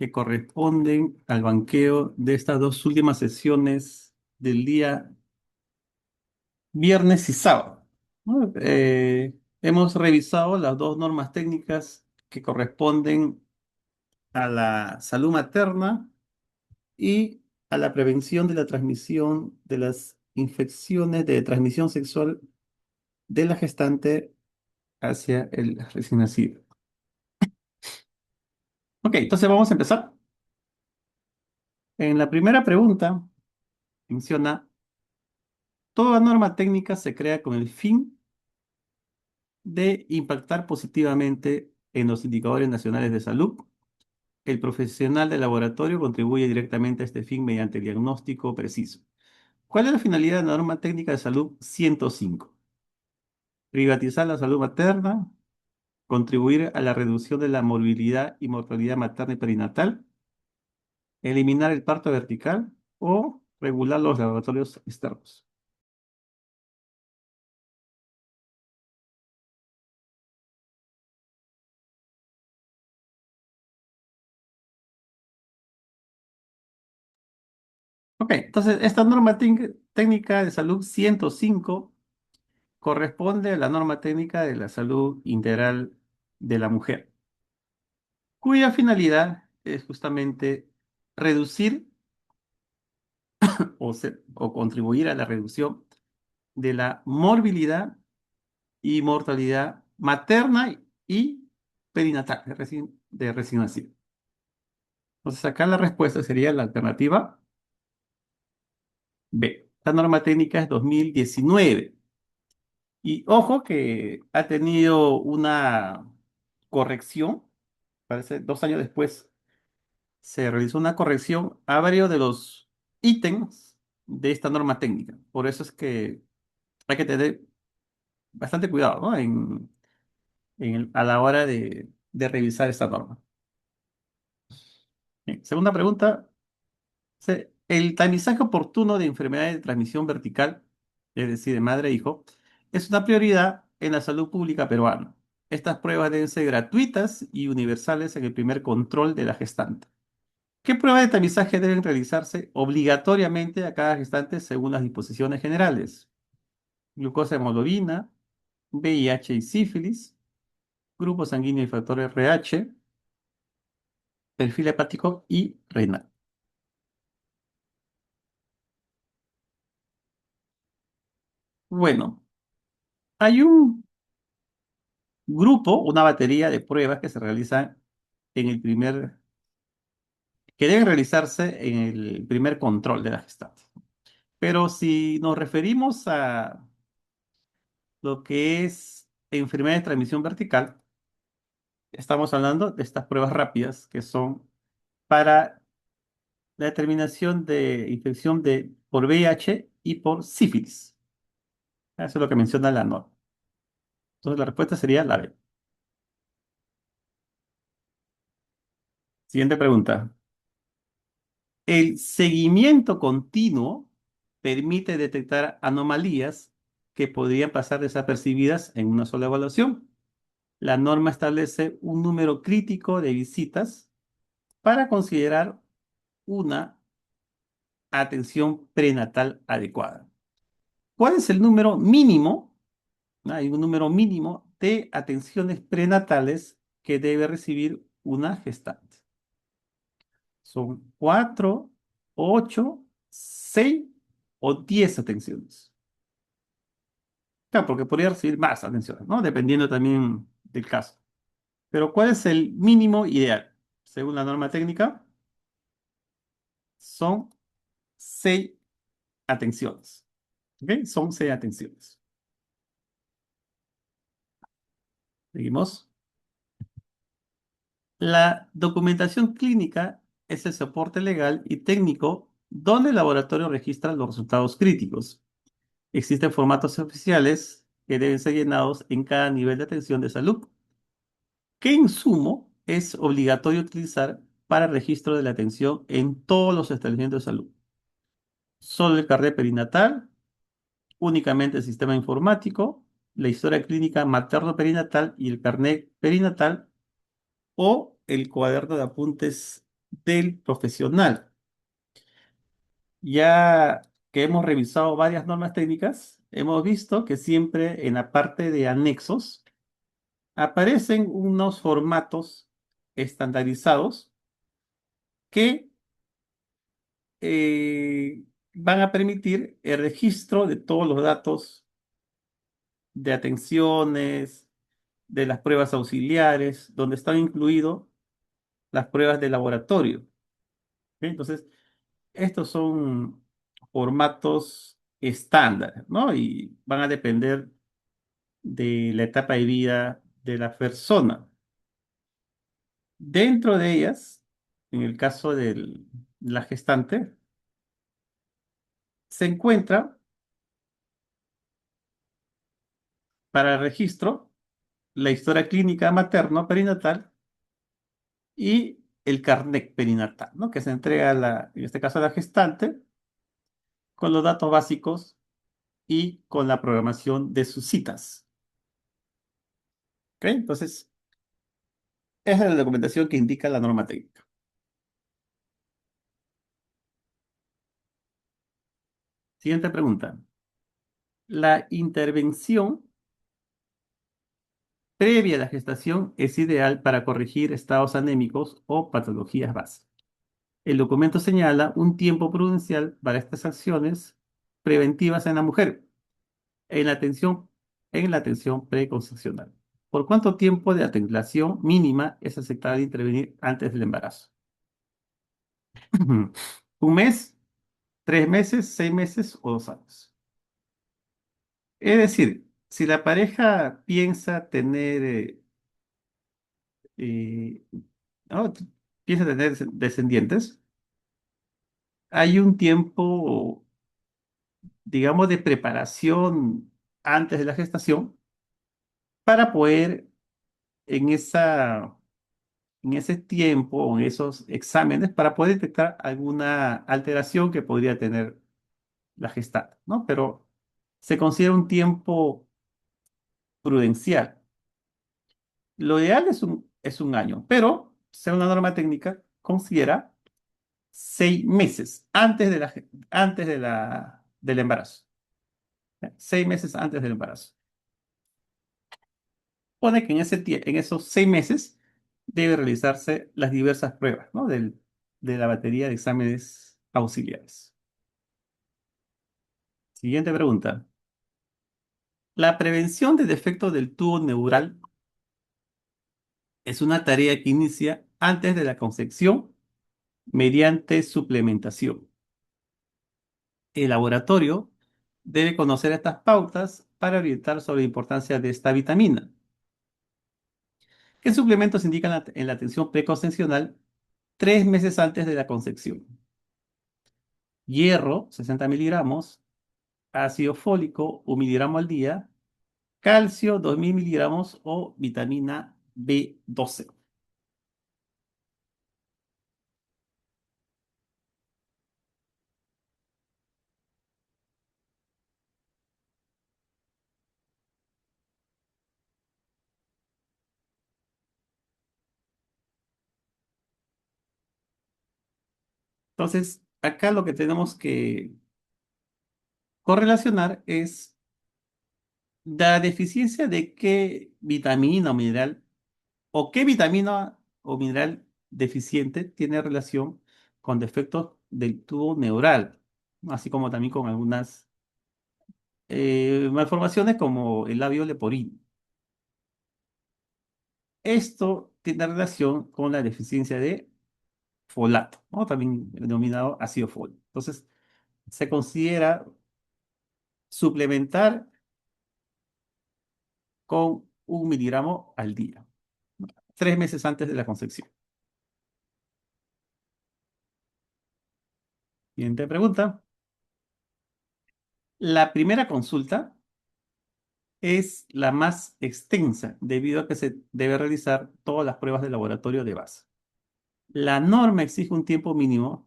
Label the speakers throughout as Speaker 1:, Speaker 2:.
Speaker 1: que corresponden al banqueo de estas dos últimas sesiones del día viernes y sábado, ¿no? Hemos revisado las dos normas técnicas que corresponden a la salud materna y a la prevención de la transmisión de las infecciones de transmisión sexual de la gestante hacia el recién nacido. Ok, entonces vamos a empezar. En la primera pregunta menciona, toda norma técnica se crea con el fin de impactar positivamente en los indicadores nacionales de salud. El profesional del laboratorio contribuye directamente a este fin mediante diagnóstico preciso. ¿Cuál es la finalidad de la norma técnica de salud 105? Privatizar la salud materna, contribuir a la reducción de la morbilidad y mortalidad materna y perinatal, eliminar el parto vertical o regular los laboratorios externos. Ok, entonces esta norma técnica de salud 105 corresponde a la norma técnica de la salud integral de la mujer, cuya finalidad es justamente reducir o contribuir a la reducción de la morbilidad y mortalidad materna y perinatal de recién nacido. Entonces acá la respuesta sería la alternativa B. La norma técnica es 2019. Y ojo que ha tenido una corrección, parece 2 años después se realizó una corrección a varios de los ítems de esta norma técnica. Por eso es que hay que tener bastante cuidado, ¿no? A la hora de revisar esta norma. Bien, segunda pregunta. El tamizaje oportuno de enfermedades de transmisión vertical, es decir, de madre e hijo, es una prioridad en la salud pública peruana. Estas pruebas deben ser gratuitas y universales en el primer control de la gestante. ¿Qué pruebas de tamizaje deben realizarse obligatoriamente a cada gestante según las disposiciones generales? Glucosa hemoglobina, VIH y sífilis, grupo sanguíneo y factor RH, perfil hepático y renal. Bueno, hay un grupo, una batería de pruebas que se realizan en el primer, que deben realizarse en el primer control de la gestante. Pero si nos referimos a lo que es enfermedad de transmisión vertical, estamos hablando de estas pruebas rápidas que son para la determinación de infección por VIH y por sífilis. Eso es lo que menciona la norma. Entonces la respuesta sería la B. Siguiente pregunta. El seguimiento continuo permite detectar anomalías que podrían pasar desapercibidas en una sola evaluación. La norma establece un número crítico de visitas para considerar una atención prenatal adecuada. ¿Cuál es el número mínimo? Hay un número mínimo de atenciones prenatales que debe recibir una gestante. Son 4, 8, 6 o 10 atenciones. Claro, porque podría recibir más atenciones, ¿no? Dependiendo también del caso. Pero ¿cuál es el mínimo ideal? Según la norma técnica, son 6 atenciones. ¿Ok? Son 6 atenciones. Seguimos. La documentación clínica es el soporte legal y técnico donde el laboratorio registra los resultados críticos. Existen formatos oficiales que deben ser llenados en cada nivel de atención de salud. ¿Qué insumo es obligatorio utilizar para registro de la atención en todos los establecimientos de salud? Solo el carnet perinatal, únicamente el sistema informático, la historia clínica materno-perinatal y el carnet perinatal o el cuaderno de apuntes del profesional. Ya que hemos revisado varias normas técnicas, hemos visto que siempre en la parte de anexos aparecen unos formatos estandarizados que van a permitir el registro de todos los datos de atenciones, de las pruebas auxiliares, donde están incluidos las pruebas de laboratorio. ¿Ok? Entonces, estos son formatos estándar, ¿no? Y van a depender de la etapa de vida de la persona. Dentro de ellas, en el caso de la gestante, se encuentra para el registro la historia clínica materno-perinatal y el carnet perinatal, ¿no? Que se entrega en este caso a la gestante con los datos básicos y con la programación de sus citas. ¿Ok? Entonces, esa es la documentación que indica la norma técnica. Siguiente pregunta. La intervención previa a la gestación es ideal para corregir estados anémicos o patologías base. El documento señala un tiempo prudencial para estas acciones preventivas en la mujer en la atención preconcepcional. ¿Por cuánto tiempo de atención mínima es aceptable intervenir antes del embarazo? ¿Un mes, 3 meses, 6 meses o 2 años? Es decir, si la pareja piensa tener, eh, ¿no? piensa tener descendientes, hay un tiempo, digamos, de preparación antes de la gestación para poder en en ese tiempo o en esos exámenes para poder detectar alguna alteración que podría tener la gestante, ¿no? Pero se considera un tiempo prudencial. Lo ideal es un año, pero según la norma técnica, considera 6 meses antes del embarazo. 6 meses antes del embarazo. Pone que en esos 6 meses debe realizarse las diversas pruebas, ¿no? De la batería de exámenes auxiliares. Siguiente pregunta. La prevención de defectos del tubo neural es una tarea que inicia antes de la concepción mediante suplementación. El laboratorio debe conocer estas pautas para orientar sobre la importancia de esta vitamina. ¿Qué suplementos indican en la atención preconcepcional 3 meses antes de la concepción? Hierro, 60 miligramos, ácido fólico, 1 miligramo al día, calcio, 2000 miligramos o vitamina B12. Entonces, acá lo que tenemos que correlacionar es la deficiencia de qué vitamina o mineral o qué vitamina o mineral deficiente tiene relación con defectos del tubo neural, ¿no? Así como también con algunas malformaciones como el labio leporino. Esto tiene relación con la deficiencia de folato, ¿no? También denominado ácido fólico. Entonces, se considera suplementar con 1 miligramo al día, 3 meses antes de la concepción. Siguiente pregunta. La primera consulta es la más extensa debido a que se debe realizar todas las pruebas de laboratorio de base. La norma exige un tiempo mínimo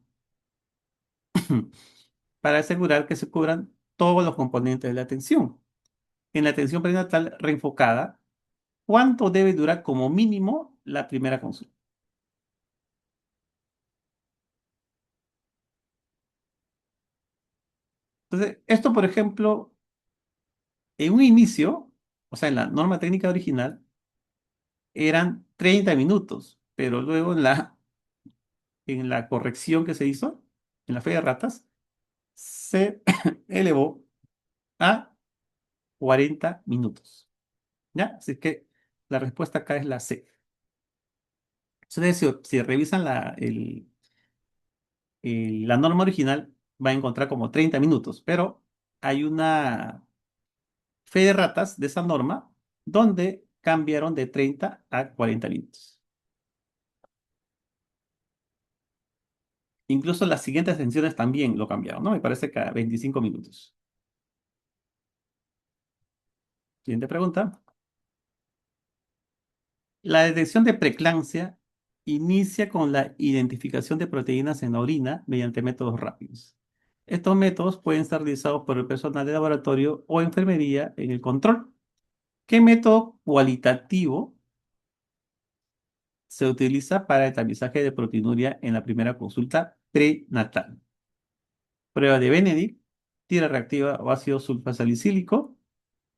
Speaker 1: para asegurar que se cubran todos los componentes de la atención. En la atención prenatal reenfocada, ¿cuánto debe durar como mínimo la primera consulta? Entonces, esto, por ejemplo, en un inicio, o sea, en la norma técnica original, eran 30 minutos, pero luego en la corrección que se hizo, en la fe de ratas, se elevó a 40 minutos. ¿Ya? Así que la respuesta acá es la C. Entonces, si revisan la norma original, va a encontrar como 30 minutos, pero hay una fe de ratas de esa norma donde cambiaron de 30 a 40 minutos. Incluso las siguientes extensiones también lo cambiaron, ¿no? Me parece que a 25 minutos. Siguiente pregunta. La detección de preeclampsia inicia con la identificación de proteínas en la orina mediante métodos rápidos. Estos métodos pueden ser realizados por el personal de laboratorio o enfermería en el control. ¿Qué método cualitativo se utiliza para el tamizaje de proteinuria en la primera consulta prenatal? Prueba de Benedict, tira reactiva o ácido sulfasalicílico,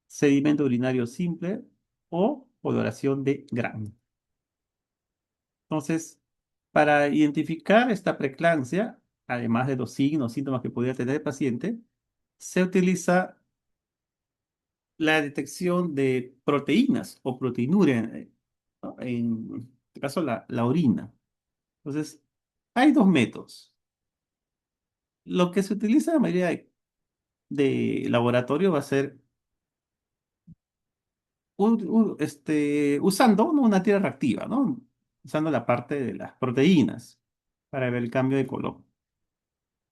Speaker 1: sedimento urinario simple o coloración de Gram. Entonces, para identificar esta preeclampsia, además de los signos, síntomas que podría tener el paciente, se utiliza la detección de proteínas o proteinuria, ¿no? En este caso la orina. Entonces, hay dos métodos. Lo que se utiliza en la mayoría de laboratorio va a ser usando, ¿no?, una tira reactiva, ¿no? Usando la parte de las proteínas para ver el cambio de color.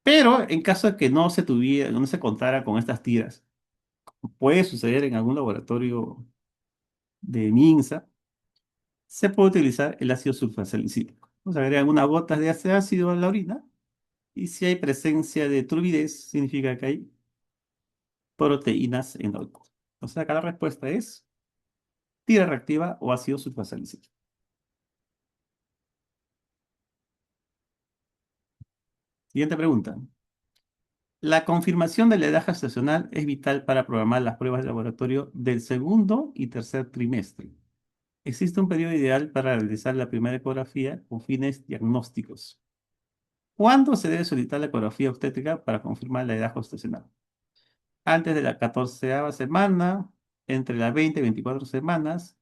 Speaker 1: Pero en caso de que no se contara con estas tiras, puede suceder en algún laboratorio de MINSA, se puede utilizar el ácido sulfasalicílico. Se agregan unas gotas de ese ácido en la orina y si hay presencia de turbidez, significa que hay proteínas en la orina. Entonces acá la respuesta es tira reactiva o ácido sulfasalicílico. Siguiente pregunta. La confirmación de la edad gestacional es vital para programar las pruebas de laboratorio del segundo y tercer trimestre. Existe un periodo ideal para realizar la primera ecografía con fines diagnósticos. ¿Cuándo se debe solicitar la ecografía obstétrica para confirmar la edad gestacional? Antes de la 14ª semana, entre las 20 y 24 semanas,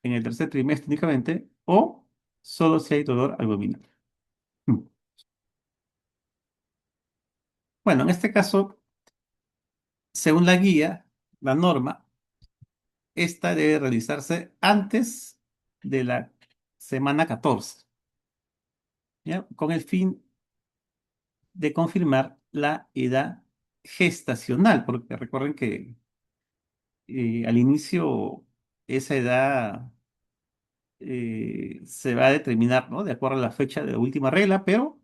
Speaker 1: en el tercer trimestre únicamente, o solo si hay dolor abdominal. Hmm. Bueno, en este caso, según la guía, la norma, esta debe realizarse antes de la semana 14, ¿ya? Con el fin de confirmar la edad gestacional, porque recuerden que al inicio esa edad se va a determinar, ¿no?, de acuerdo a la fecha de la última regla, pero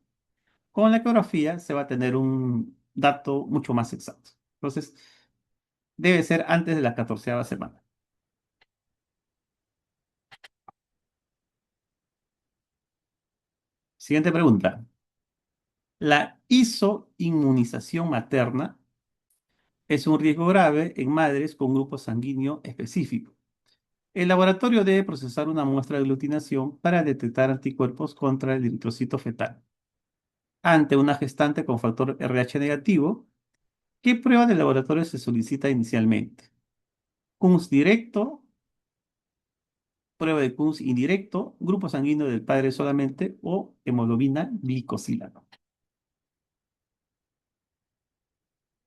Speaker 1: con la ecografía se va a tener un dato mucho más exacto. Entonces, debe ser antes de la 14ª semana. Siguiente pregunta. La isoinmunización materna es un riesgo grave en madres con grupo sanguíneo específico. El laboratorio debe procesar una muestra de aglutinación para detectar anticuerpos contra el eritrocito fetal. Ante una gestante con factor RH negativo, ¿qué prueba de laboratorio se solicita inicialmente? KUNS directo, prueba de KUNS indirecto, grupo sanguíneo del padre solamente o hemoglobina glicosilada.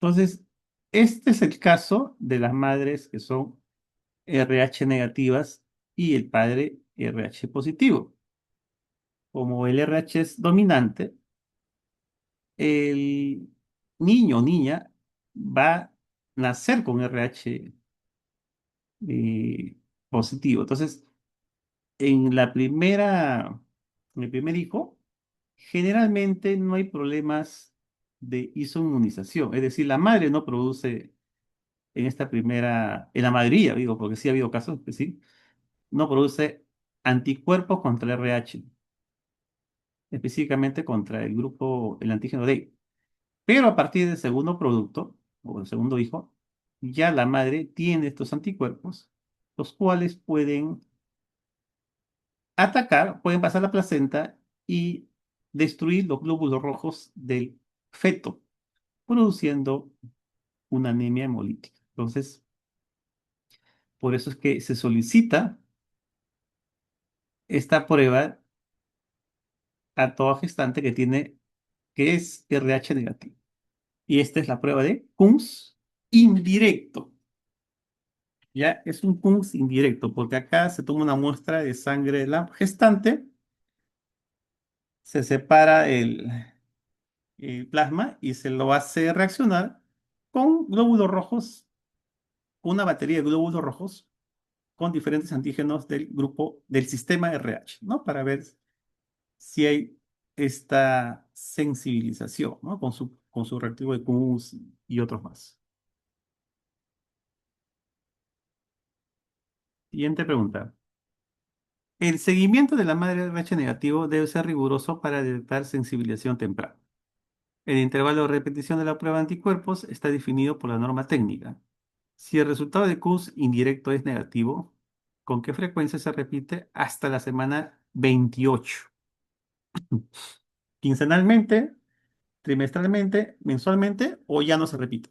Speaker 1: Entonces, este es el caso de las madres que son RH negativas y el padre RH positivo. Como el RH es dominante, el niño o niña va a nacer con RH eh, positivo. Entonces, en el primer hijo, generalmente no hay problemas de isoinmunización. Es decir, la madre no produce en la mayoría, digo, porque sí ha habido casos que sí, no produce anticuerpos contra el RH, específicamente contra el antígeno D. Pero a partir del segundo producto, o del segundo hijo, ya la madre tiene estos anticuerpos, los cuales pueden atacar, pueden pasar la placenta y destruir los glóbulos rojos del feto, produciendo una anemia hemolítica. Entonces, por eso es que se solicita esta prueba a toda gestante que es RH negativo. Y esta es la prueba de Kunz indirecto. Ya es un Kunz indirecto, porque acá se toma una muestra de sangre de la gestante, se separa el plasma y se lo hace reaccionar con glóbulos rojos, una batería de glóbulos rojos con diferentes antígenos del grupo del sistema RH, ¿no? Para ver si hay esta sensibilización, ¿no? Con su reactivo de Kunz y otros más. Siguiente pregunta. El seguimiento de la madre RH negativo debe ser riguroso para detectar sensibilización temprana. El intervalo de repetición de la prueba de anticuerpos está definido por la norma técnica. Si el resultado de Q indirecto es negativo, ¿con qué frecuencia se repite hasta la semana 28? ¿Quincenalmente, trimestralmente, mensualmente o ya no se repite?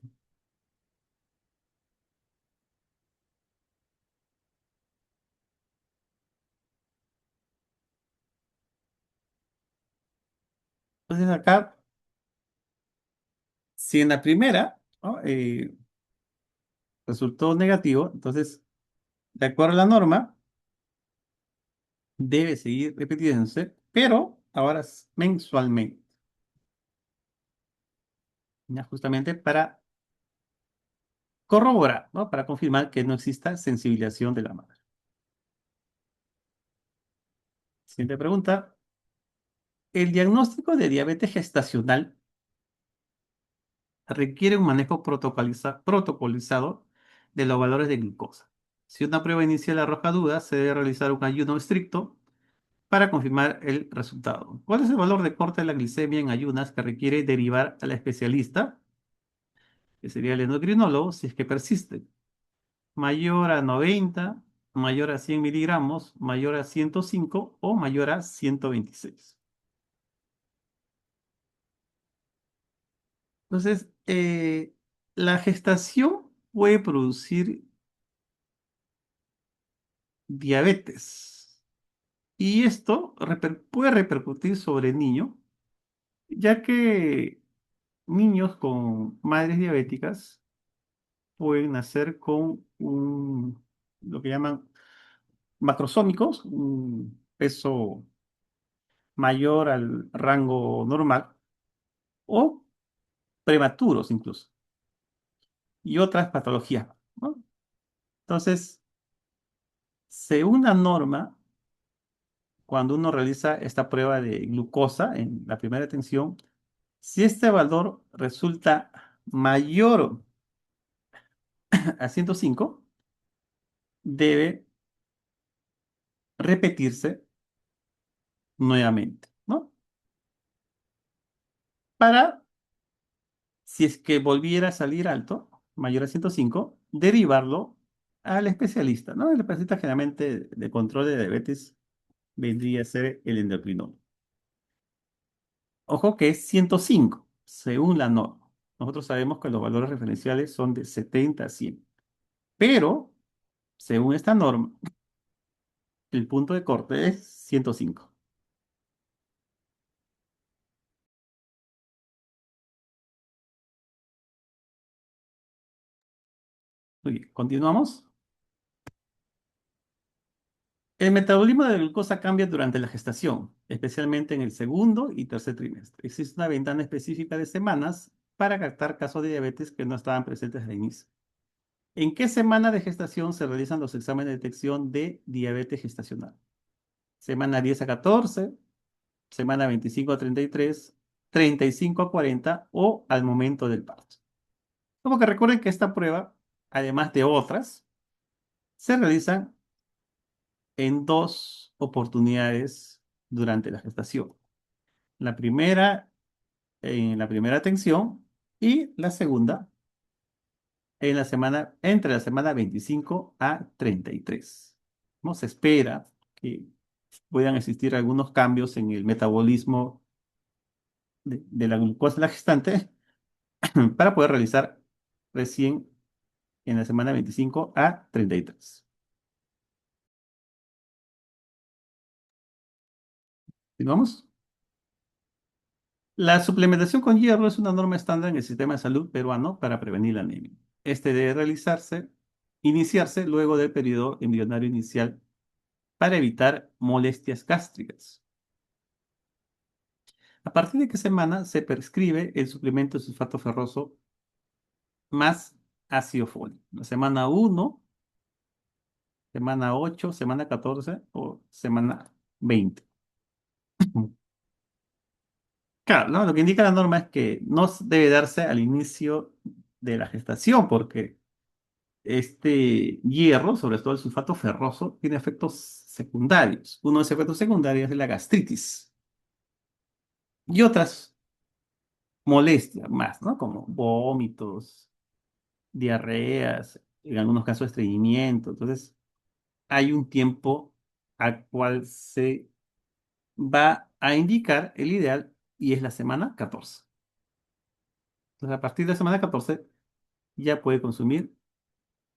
Speaker 1: Entonces acá, si en la primera, ¿no? Resultó negativo, entonces, de acuerdo a la norma, debe seguir repitiéndose, pero ahora es mensualmente, ya justamente para corroborar, ¿no? Para confirmar que no exista sensibilización de la madre. Siguiente pregunta. El diagnóstico de diabetes gestacional requiere un manejo protocolizado de los valores de glucosa. Si una prueba inicial arroja dudas, se debe realizar un ayuno estricto para confirmar el resultado. ¿Cuál es el valor de corte de la glicemia en ayunas que requiere derivar a la especialista, que sería el endocrinólogo, si es que persiste? Mayor a 90, mayor a 100 miligramos, mayor a 105 o mayor a 126. Entonces, la gestación puede producir diabetes y esto puede repercutir sobre el niño, ya que niños con madres diabéticas pueden nacer con lo que llaman macrosómicos, un peso mayor al rango normal o prematuros incluso, y otras patologías, ¿no? Entonces, según la norma, cuando uno realiza esta prueba de glucosa en la primera atención, si este valor resulta mayor a 105, debe repetirse nuevamente, ¿no? Para, si es que volviera a salir alto, mayor a 105, derivarlo al especialista, ¿no? El especialista generalmente de control de diabetes vendría a ser el endocrinólogo. Ojo que es 105, según la norma. Nosotros sabemos que los valores referenciales son de 70 a 100. Pero, según esta norma, el punto de corte es 105. Muy bien, continuamos. El metabolismo de la glucosa cambia durante la gestación, especialmente en el segundo y tercer trimestre. Existe una ventana específica de semanas para captar casos de diabetes que no estaban presentes al inicio. ¿En qué semana de gestación se realizan los exámenes de detección de diabetes gestacional? Semana 10 a 14, semana 25 a 33, 35 a 40 o al momento del parto. Como que recuerden que esta prueba, además de otras, se realizan en dos oportunidades durante la gestación. La primera, en la primera atención, Y la segunda entre la semana 25 a 33. ¿No? Se espera que puedan existir algunos cambios en el metabolismo de la glucosa en la gestante para poder realizar recién en la semana 25 a 33. ¿Vamos? La suplementación con hierro es una norma estándar en el sistema de salud peruano para prevenir la anemia. Este debe iniciarse luego del periodo embrionario inicial para evitar molestias gástricas. ¿A partir de qué semana se prescribe el suplemento de sulfato ferroso más ácido fólico? ¿La semana 1, semana 8, semana 14 o semana 20? Claro, ¿no? Lo que indica la norma es que no debe darse al inicio de la gestación, porque este hierro, sobre todo el sulfato ferroso, tiene efectos secundarios. Uno de esos efectos secundarios es la gastritis y otras molestias más, ¿no? Como vómitos, diarreas, en algunos casos estreñimiento. Entonces, hay un tiempo al cual se va a indicar el ideal y es la semana 14. Entonces, a partir de la semana 14 ya puede consumir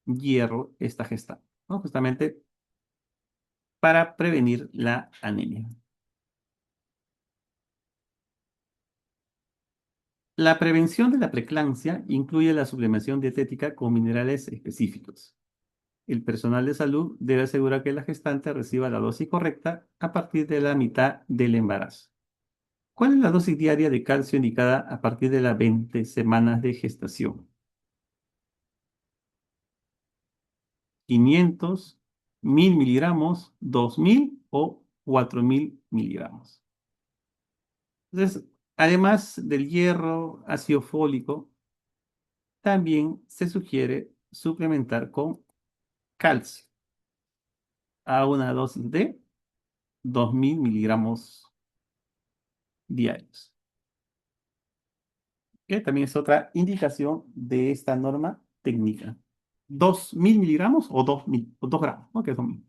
Speaker 1: hierro esta gestante, ¿no? Justamente para prevenir la anemia. La prevención de la preeclampsia incluye la suplementación dietética con minerales específicos. El personal de salud debe asegurar que la gestante reciba la dosis correcta a partir de la mitad del embarazo. ¿Cuál es la dosis diaria de calcio indicada a partir de las 20 semanas de gestación? 500, 1000 miligramos, 2000 o 4000 miligramos. Entonces, además del hierro, ácido fólico, también se sugiere suplementar con calcio a una dosis de 2000 miligramos diarios, que también es otra indicación de esta norma técnica. 2000 miligramos o 2000, o 2 gramos, ¿no? Que son.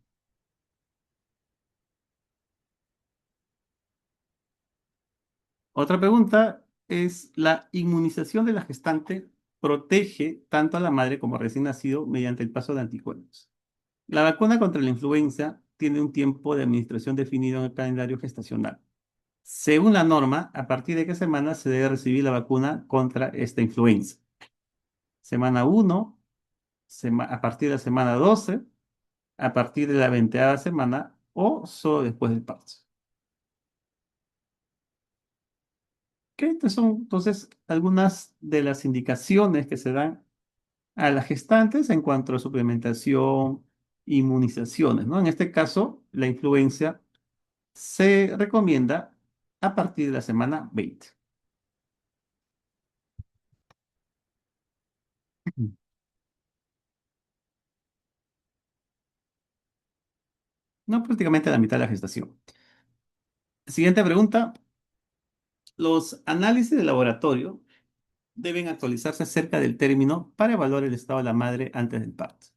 Speaker 1: Otra pregunta es, ¿la inmunización de la gestante protege tanto a la madre como al recién nacido mediante el paso de anticuerpos? La vacuna contra la influenza tiene un tiempo de administración definido en el calendario gestacional. Según la norma, ¿a partir de qué semana se debe recibir la vacuna contra esta influenza? Semana 1, a partir de la semana 12, a partir de la 20ª semana o solo después del parto. ¿Qué? Estas son entonces algunas de las indicaciones que se dan a las gestantes en cuanto a suplementación, inmunizaciones, ¿no? En este caso, la influencia se recomienda a partir de la semana 20. No, prácticamente a la mitad de la gestación. Siguiente pregunta. Los análisis de laboratorio deben actualizarse cerca del término para evaluar el estado de la madre antes del parto.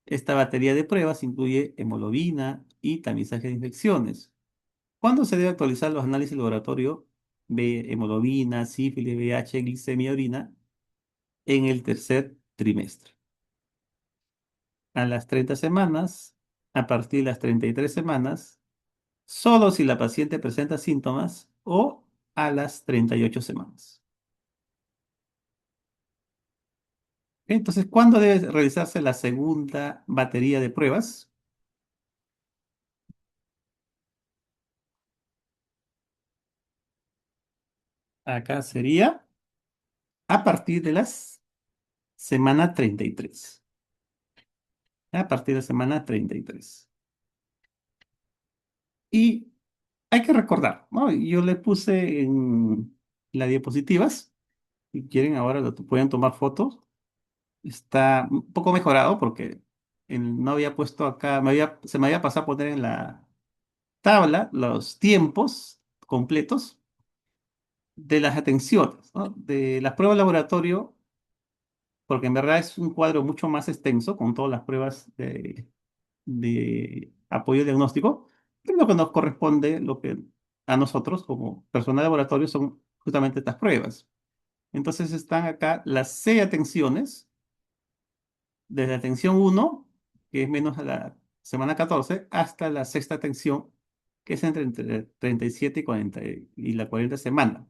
Speaker 1: Esta batería de pruebas incluye hemoglobina y tamizaje de infecciones. ¿Cuándo se debe actualizar los análisis de laboratorio de hemoglobina, sífilis, VIH, glicemia, orina? En el tercer trimestre. A las 30 semanas, a partir de las 33 semanas, solo si la paciente presenta síntomas o a las 38 semanas. Entonces, ¿cuándo debe realizarse la segunda batería de pruebas? Acá sería a partir de las semana 33. A partir de semana 33. Y hay que recordar, ¿no? Yo le puse en las diapositivas, si quieren ahora pueden tomar fotos. Está un poco mejorado porque no había puesto acá, se me había pasado a poner en la tabla los tiempos completos de las atenciones, ¿no? De las pruebas de laboratorio, porque en verdad es un cuadro mucho más extenso con todas las pruebas de apoyo diagnóstico, pero lo que nos corresponde, lo que a nosotros como personal de laboratorio son justamente estas pruebas. Entonces están acá las 6 atenciones, desde la atención 1, que es menos a la semana 14, hasta la sexta atención, que es entre 37 y 40 y la 40 semana.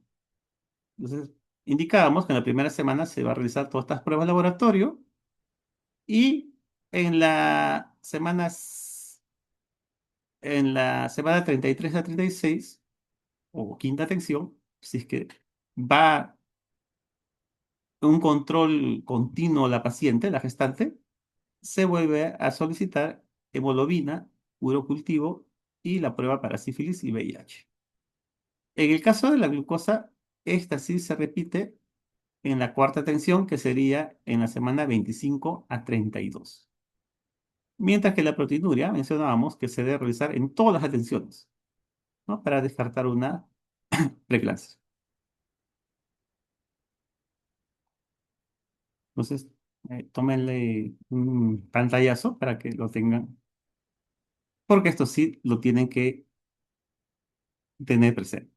Speaker 1: Entonces, indicábamos que en la primera semana se va a realizar todas estas pruebas de laboratorio y en la semana, en la semana 33 a 36, o quinta atención, si es que va un control continuo a la paciente, la gestante, se vuelve a solicitar hemoglobina, urocultivo y la prueba para sífilis y VIH. En el caso de la glucosa, esta sí se repite en la cuarta atención, que sería en la semana 25 a 32. Mientras que la proteinuria mencionábamos que se debe realizar en todas las atenciones, ¿no? Para descartar una preeclampsia. Entonces, tómenle un pantallazo para que lo tengan, porque esto sí lo tienen que tener presente.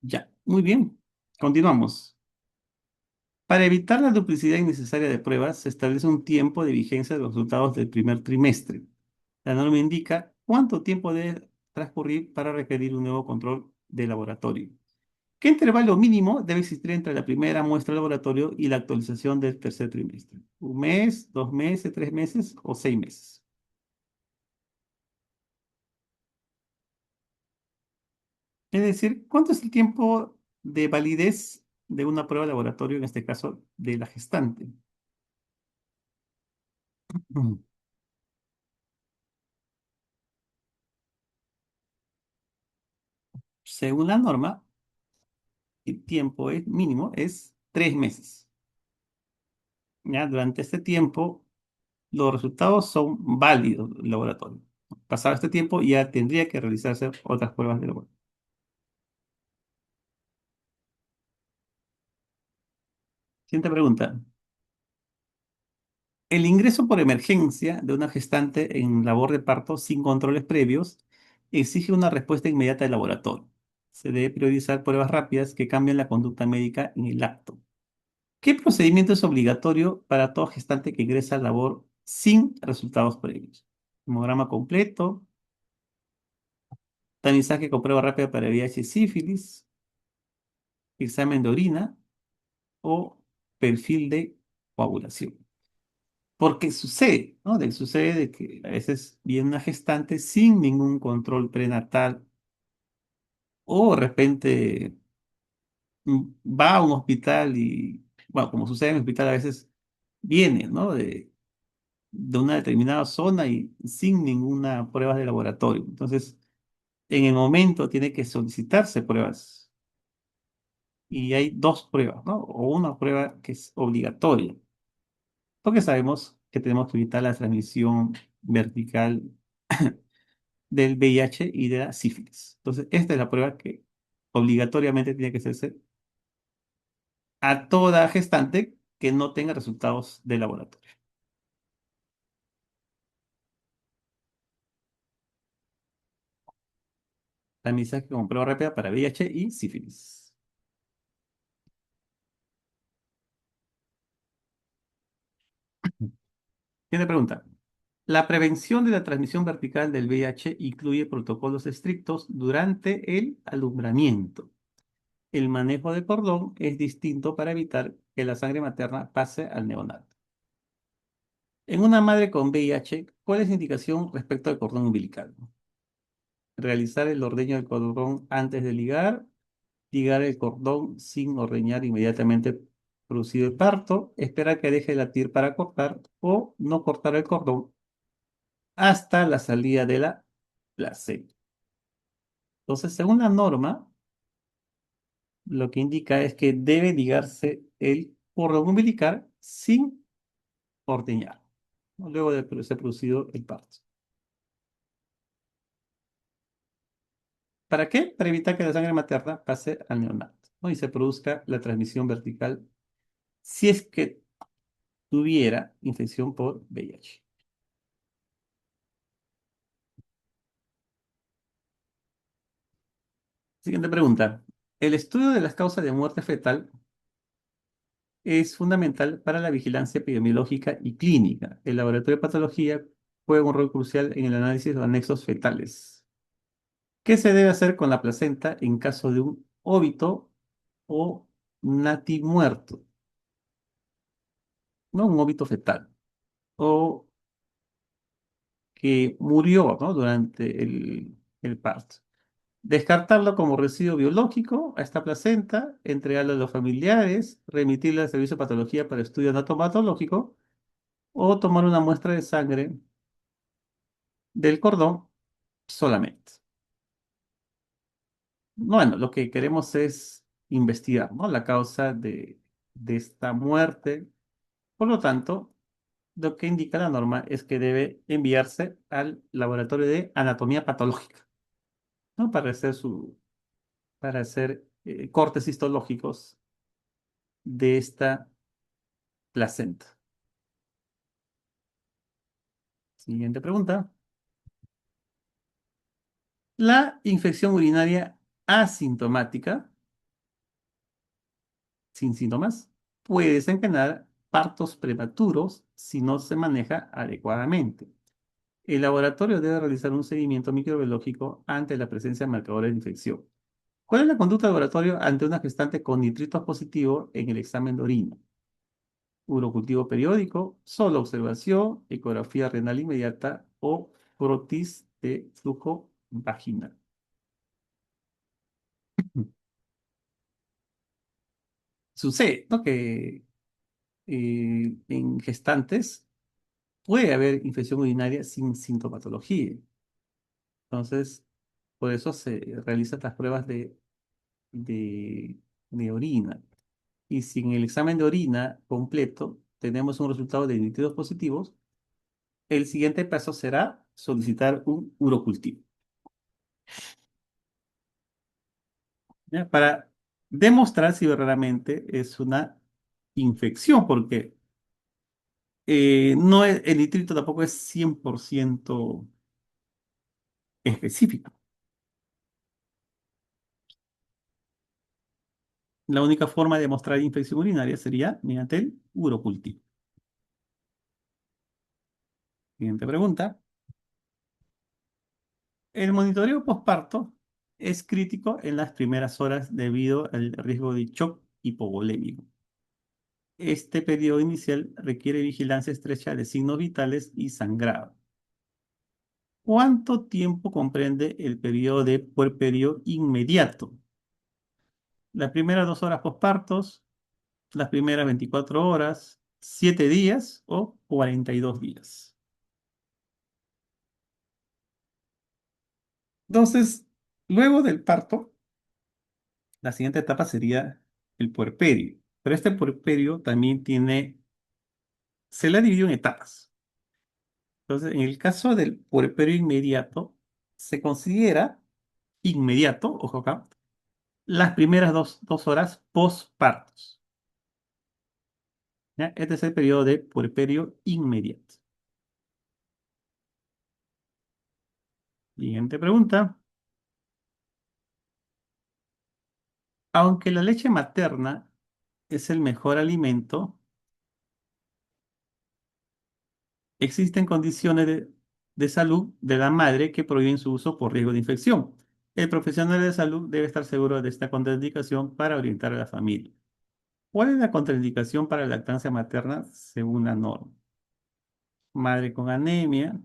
Speaker 1: Ya, muy bien. Continuamos. Para evitar la duplicidad innecesaria de pruebas, se establece un tiempo de vigencia de los resultados del primer trimestre. La norma indica cuánto tiempo debe transcurrir para requerir un nuevo control de laboratorio. ¿Qué intervalo mínimo debe existir entre la primera muestra de laboratorio y la actualización del tercer trimestre? ¿Un mes, 2 meses, 3 meses o 6 meses? Es decir, ¿cuánto es el tiempo de validez de una prueba de laboratorio, en este caso de la gestante? Mm. Según la norma, el tiempo mínimo es 3 meses. ¿Ya? Durante este tiempo, los resultados son válidos del laboratorio. Pasado este tiempo, ya tendría que realizarse otras pruebas de laboratorio. Siguiente pregunta. El ingreso por emergencia de una gestante en labor de parto sin controles previos exige una respuesta inmediata del laboratorio. Se debe priorizar pruebas rápidas que cambien la conducta médica en el acto. ¿Qué procedimiento es obligatorio para toda gestante que ingresa a labor sin resultados previos? Hemograma completo, tamizaje con prueba rápida para VIH y sífilis, examen de orina o perfil de coagulación. Porque sucede, ¿no? Sucede de que a veces viene una gestante sin ningún control prenatal o de repente va a un hospital y, bueno, como sucede en el hospital a veces viene, ¿no? De una determinada zona y sin ninguna prueba de laboratorio. Entonces, en el momento tiene que solicitarse pruebas y hay dos pruebas, ¿no? O una prueba que es obligatoria, porque sabemos que tenemos que evitar la transmisión vertical del VIH y de la sífilis. Entonces, esta es la prueba que obligatoriamente tiene que hacerse a toda gestante que no tenga resultados de laboratorio. La misa que con prueba rápida para VIH y sífilis. Tiene pregunta. La prevención de la transmisión vertical del VIH incluye protocolos estrictos durante el alumbramiento. El manejo del cordón es distinto para evitar que la sangre materna pase al neonato. En una madre con VIH, ¿cuál es la indicación respecto al cordón umbilical? Realizar el ordeño del cordón antes de ligar, ligar el cordón sin ordeñar inmediatamente producido el parto, esperar que deje de latir para cortar o no cortar el cordón hasta la salida de la placenta. Entonces, según la norma, lo que indica es que debe ligarse el cordón umbilical sin ordeñar, ¿no? Luego de ser producido el parto. ¿Para qué? Para evitar que la sangre materna pase al neonato, ¿no? Y se produzca la transmisión vertical si es que tuviera infección por VIH. Siguiente pregunta. El estudio de las causas de muerte fetal es fundamental para la vigilancia epidemiológica y clínica. El laboratorio de patología juega un rol crucial en el análisis de anexos fetales. ¿Qué se debe hacer con la placenta en caso de un óbito o natimuerto? No un óbito fetal. O que murió, ¿no? Durante el parto. Descartarlo como residuo biológico a esta placenta, entregarlo a los familiares, remitirla al servicio de patología para estudio anatomopatológico o tomar una muestra de sangre del cordón solamente. Bueno, lo que queremos es investigar, ¿no? La causa de esta muerte. Por lo tanto, lo que indica la norma es que debe enviarse al laboratorio de anatomía patológica, ¿no? Para hacer cortes histológicos de esta placenta. Siguiente pregunta. La infección urinaria asintomática, sin síntomas, puede desencadenar partos prematuros si no se maneja adecuadamente. El laboratorio debe realizar un seguimiento microbiológico ante la presencia de marcadores de infección. ¿Cuál es la conducta del laboratorio ante una gestante con nitritos positivos en el examen de orina? Urocultivo periódico, solo observación, ecografía renal inmediata o frotis de flujo vaginal. Sucede, ¿no? Que en gestantes puede haber infección urinaria sin sintomatología. Entonces, por eso se realizan las pruebas de, de orina. Y si en el examen de orina completo tenemos un resultado de nitritos positivos, el siguiente paso será solicitar un urocultivo, ¿ya? Para demostrar si verdaderamente es una infección, porque no el nitrito tampoco es 100% específico. La única forma de demostrar infección urinaria sería mediante el urocultivo. Siguiente pregunta. El monitoreo posparto es crítico en las primeras horas debido al riesgo de shock hipovolémico. Este periodo inicial requiere vigilancia estrecha de signos vitales y sangrado. ¿Cuánto tiempo comprende el periodo de puerperio inmediato? Las primeras 2 horas pospartos, las primeras 24 horas, 7 días o 42 días. Entonces, luego del parto, la siguiente etapa sería el puerperio. Pero este puerperio también se le ha dividido en etapas. Entonces, en el caso del puerperio inmediato, se considera inmediato, ojo acá, las primeras 2 horas postpartos, ¿ya? Este es el periodo de puerperio inmediato. Siguiente pregunta. Aunque la leche materna es el mejor alimento, existen condiciones de salud de la madre que prohíben su uso por riesgo de infección. El profesional de salud debe estar seguro de esta contraindicación para orientar a la familia. ¿Cuál es la contraindicación para la lactancia materna según la norma? Madre con anemia,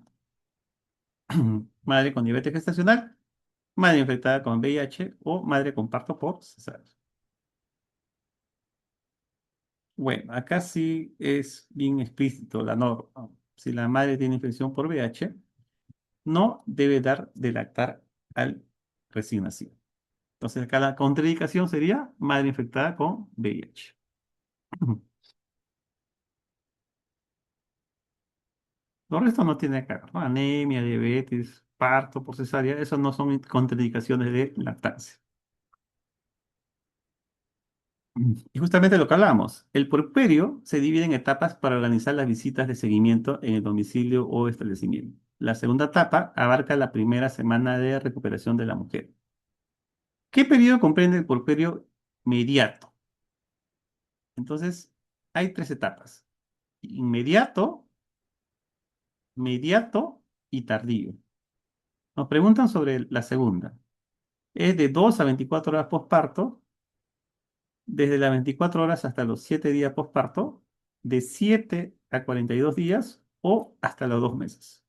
Speaker 1: madre con diabetes gestacional, madre infectada con VIH o madre con parto por cesárea. Bueno, acá sí es bien explícito la norma. Si la madre tiene infección por VIH, no debe dar de lactar al recién nacido. Entonces, acá la contraindicación sería madre infectada con VIH. Los restos no tienen acá, ¿no? Anemia, diabetes, parto por cesárea, esos no son contraindicaciones de lactancia. Y justamente lo que hablamos, el puerperio se divide en etapas para organizar las visitas de seguimiento en el domicilio o establecimiento. La segunda etapa abarca la primera semana de recuperación de la mujer. ¿Qué periodo comprende el puerperio mediato? Entonces, hay tres etapas: inmediato, mediato y tardío. Nos preguntan sobre la segunda. Es de 2 a 24 horas posparto, desde las 24 horas hasta los 7 días posparto, de 7 a 42 días o hasta los 2 meses.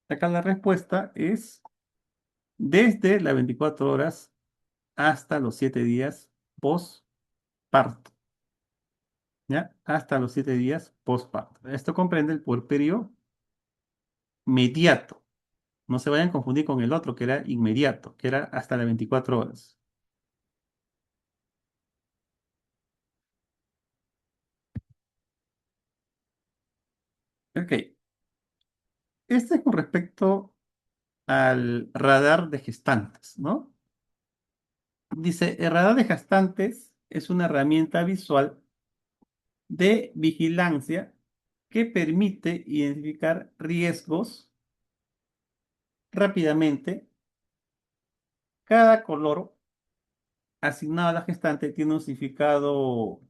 Speaker 1: Acá la respuesta es desde las 24 horas hasta los 7 días posparto. ¿Ya? Hasta los 7 días posparto. Esto comprende el puerperio mediato. No se vayan a confundir con el otro, que era inmediato, que era hasta las 24 horas. Ok, este es con respecto al radar de gestantes, ¿no? Dice, el radar de gestantes es una herramienta visual de vigilancia que permite identificar riesgos rápidamente. Cada color asignado a la gestante tiene un significado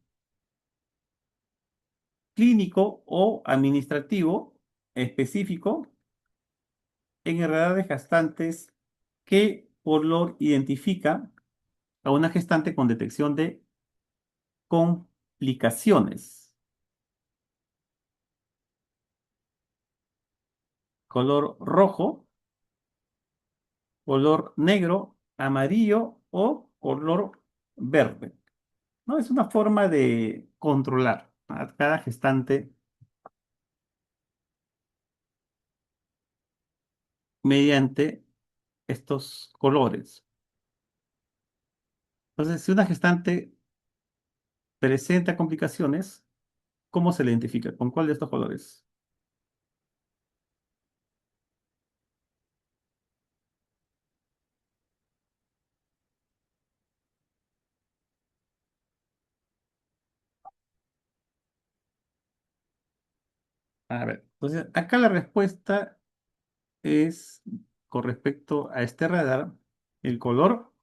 Speaker 1: clínico o administrativo específico. En el radar de gestantes, ¿qué color identifica a una gestante con detección de complicaciones? ¿Color rojo, color negro, amarillo o color verde? ¿No? Es una forma de controlar a cada gestante mediante estos colores. Entonces, si una gestante presenta complicaciones, ¿cómo se le identifica? ¿Con cuál de estos colores? A ver, entonces acá la respuesta es con respecto a este radar, el color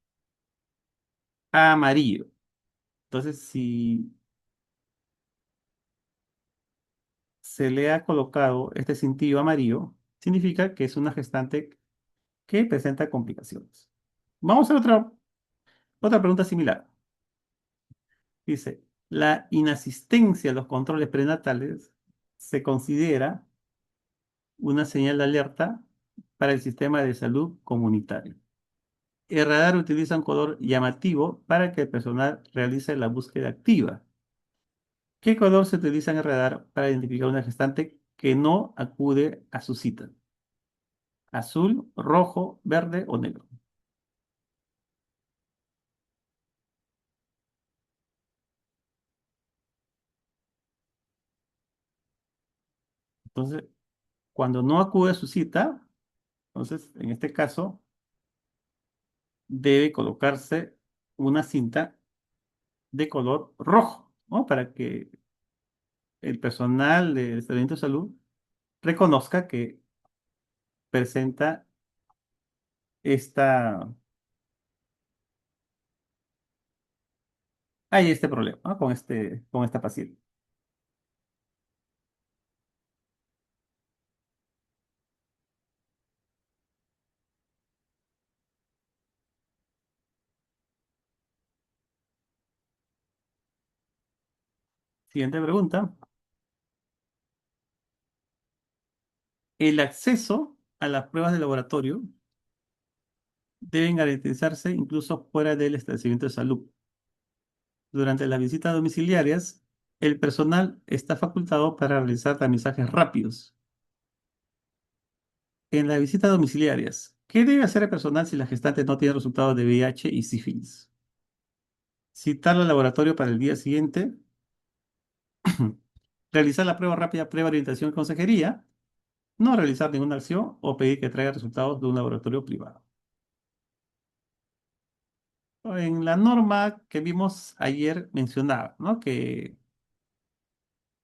Speaker 1: amarillo. Entonces, si se le ha colocado este cintillo amarillo, significa que es una gestante que presenta complicaciones. Vamos a otra pregunta similar. Dice, la inasistencia a los controles prenatales se considera una señal de alerta para el sistema de salud comunitario. El radar utiliza un color llamativo para que el personal realice la búsqueda activa. ¿Qué color se utiliza en el radar para identificar una gestante que no acude a su cita? ¿Azul, rojo, verde o negro? Entonces, cuando no acude a su cita, entonces, en este caso, debe colocarse una cinta de color rojo, ¿no? Para que el personal del establecimiento de salud reconozca que presenta esta, hay este problema, ¿no? Con esta paciente. Siguiente pregunta. El acceso a las pruebas de laboratorio deben garantizarse incluso fuera del establecimiento de salud. Durante las visitas domiciliarias, el personal está facultado para realizar tamizajes rápidos. En las visitas domiciliarias, ¿qué debe hacer el personal si la gestante no tiene resultados de VIH y sífilis? Citarlo al laboratorio para el día siguiente, realizar la prueba rápida, prueba de orientación y consejería, no realizar ninguna acción o pedir que traiga resultados de un laboratorio privado. En la norma que vimos ayer mencionaba, ¿no?, que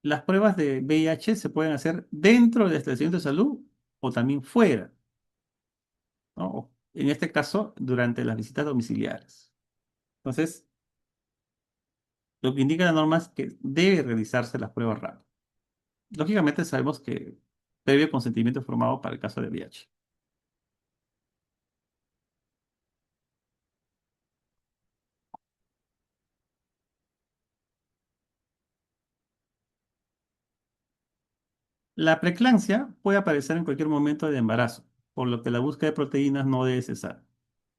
Speaker 1: las pruebas de VIH se pueden hacer dentro del establecimiento de salud o también fuera, ¿no? O, en este caso, durante las visitas domiciliares. Entonces, lo que indica la norma es que debe realizarse las pruebas rápidas. Lógicamente sabemos que previo consentimiento informado para el caso de VIH. La preeclampsia puede aparecer en cualquier momento del embarazo, por lo que la búsqueda de proteínas no debe cesar.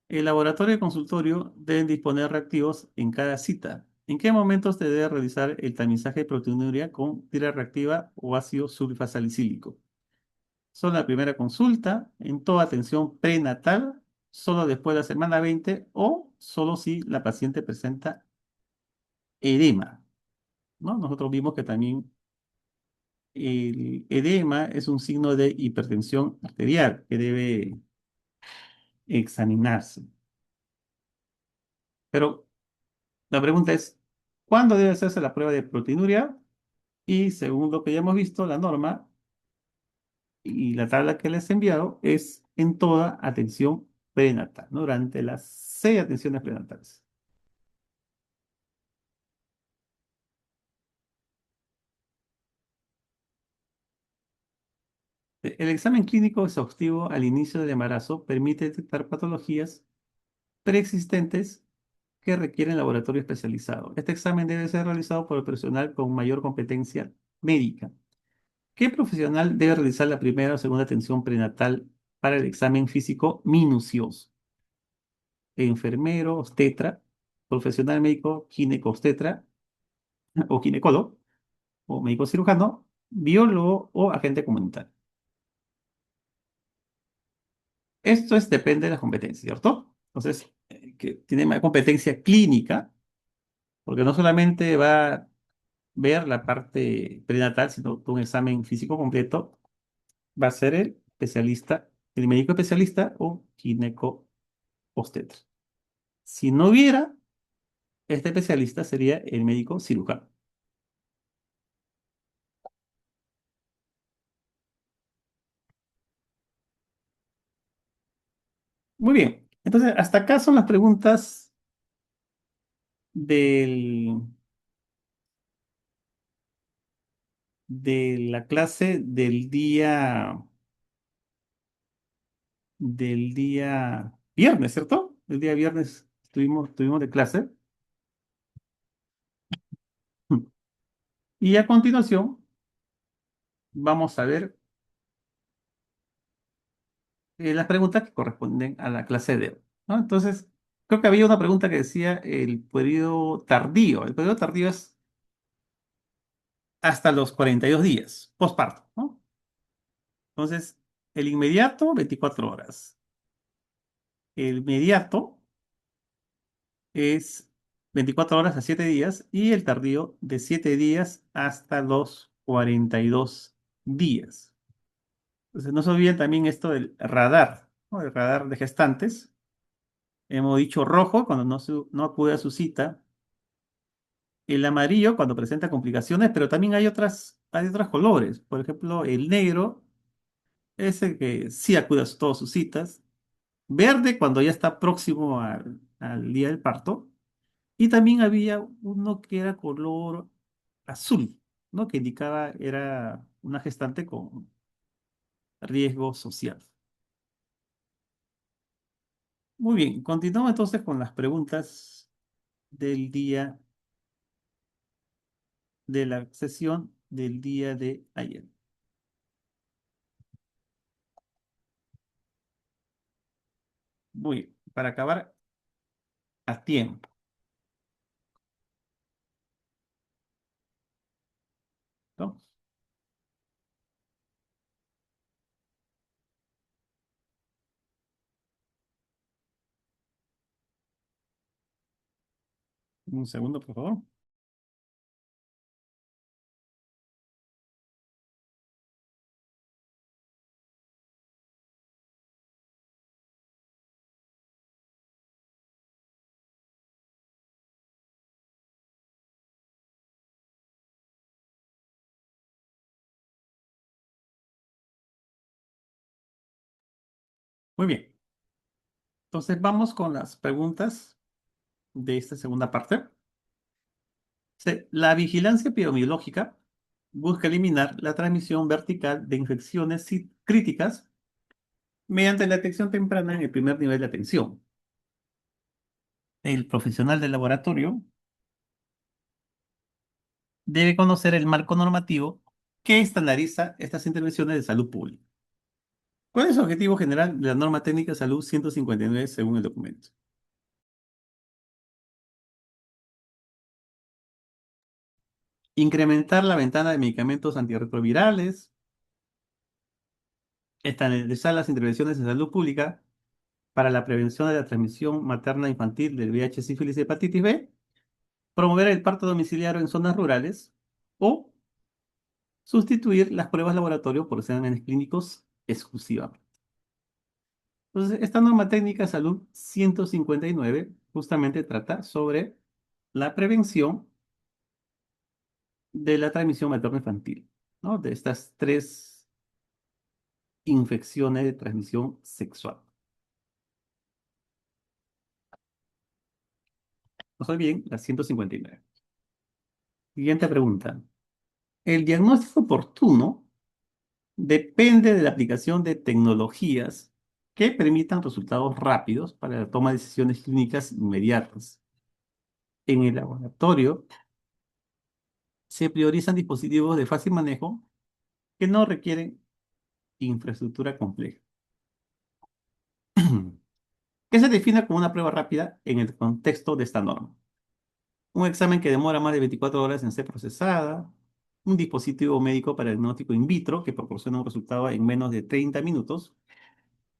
Speaker 1: El laboratorio y consultorio deben disponer reactivos en cada cita. ¿En qué momentos se debe realizar el tamizaje de proteinuria con tira reactiva o ácido sulfasalicílico? Solo en la primera consulta, en toda atención prenatal, solo después de la semana 20 o solo si la paciente presenta edema, ¿no? Nosotros vimos que también el edema es un signo de hipertensión arterial que debe examinarse. Pero la pregunta es, ¿cuándo debe hacerse la prueba de proteinuria? Y según lo que ya hemos visto, la norma y la tabla que les he enviado es en toda atención prenatal, ¿no? Durante las 6 atenciones prenatales. El examen clínico exhaustivo al inicio del embarazo permite detectar patologías preexistentes que requieren laboratorio especializado. Este examen debe ser realizado por el personal con mayor competencia médica. ¿Qué profesional debe realizar la primera o segunda atención prenatal para el examen físico minucioso? Enfermero, obstetra, profesional médico, gineco-obstetra o ginecólogo, o médico cirujano, biólogo o agente comunitario. Esto es, depende de la competencia, ¿cierto? Entonces, que tiene más competencia clínica, porque no solamente va a ver la parte prenatal, sino un examen físico completo, va a ser el especialista, el médico especialista o gineco-obstetra. Si no hubiera, este especialista sería el médico cirujano. Muy bien. Entonces, hasta acá son las preguntas del, de la clase del día viernes, ¿cierto? El día viernes tuvimos de clase. Y a continuación vamos a ver las preguntas que corresponden a la clase de hoy, ¿no? Entonces, creo que había una pregunta que decía el periodo tardío. El periodo tardío es hasta los 42 días, posparto, ¿no? Entonces, el inmediato, 24 horas. El inmediato es 24 horas a 7 días y el tardío de 7 días hasta los 42 días. Entonces, no se olviden también esto del radar, ¿no? El radar de gestantes. Hemos dicho rojo cuando no acude a su cita, el amarillo cuando presenta complicaciones, pero también hay otros colores. Por ejemplo, el negro es el que sí acude a todas sus citas, verde cuando ya está próximo al día del parto, y también había uno que era color azul, ¿no?, que indicaba era una gestante con riesgo social. Muy bien, continuamos entonces con las preguntas del día de la sesión del día de ayer. Voy, para acabar a tiempo, ¿no? Un segundo, por favor. Muy bien. Entonces vamos con las preguntas de esta segunda parte. La vigilancia epidemiológica busca eliminar la transmisión vertical de infecciones críticas mediante la detección temprana en el primer nivel de atención. El profesional del laboratorio debe conocer el marco normativo que estandariza estas intervenciones de salud pública. ¿Cuál es el objetivo general de la norma técnica de salud 159 según el documento? Incrementar la ventana de medicamentos antirretrovirales, estandarizar las intervenciones de salud pública para la prevención de la transmisión materna infantil del VIH, sífilis y hepatitis B, promover el parto domiciliario en zonas rurales o sustituir las pruebas laboratorio por exámenes clínicos exclusivamente. Entonces, esta norma técnica de salud 159 justamente trata sobre la prevención de la transmisión materno-infantil, ¿no? De estas tres infecciones de transmisión sexual. No se olviden, la 159. Siguiente pregunta. El diagnóstico oportuno depende de la aplicación de tecnologías que permitan resultados rápidos para la toma de decisiones clínicas inmediatas. En el laboratorio se priorizan dispositivos de fácil manejo que no requieren infraestructura compleja. ¿Qué se define como una prueba rápida en el contexto de esta norma? Un examen que demora más de 24 horas en ser procesada, un dispositivo médico para diagnóstico in vitro que proporciona un resultado en menos de 30 minutos,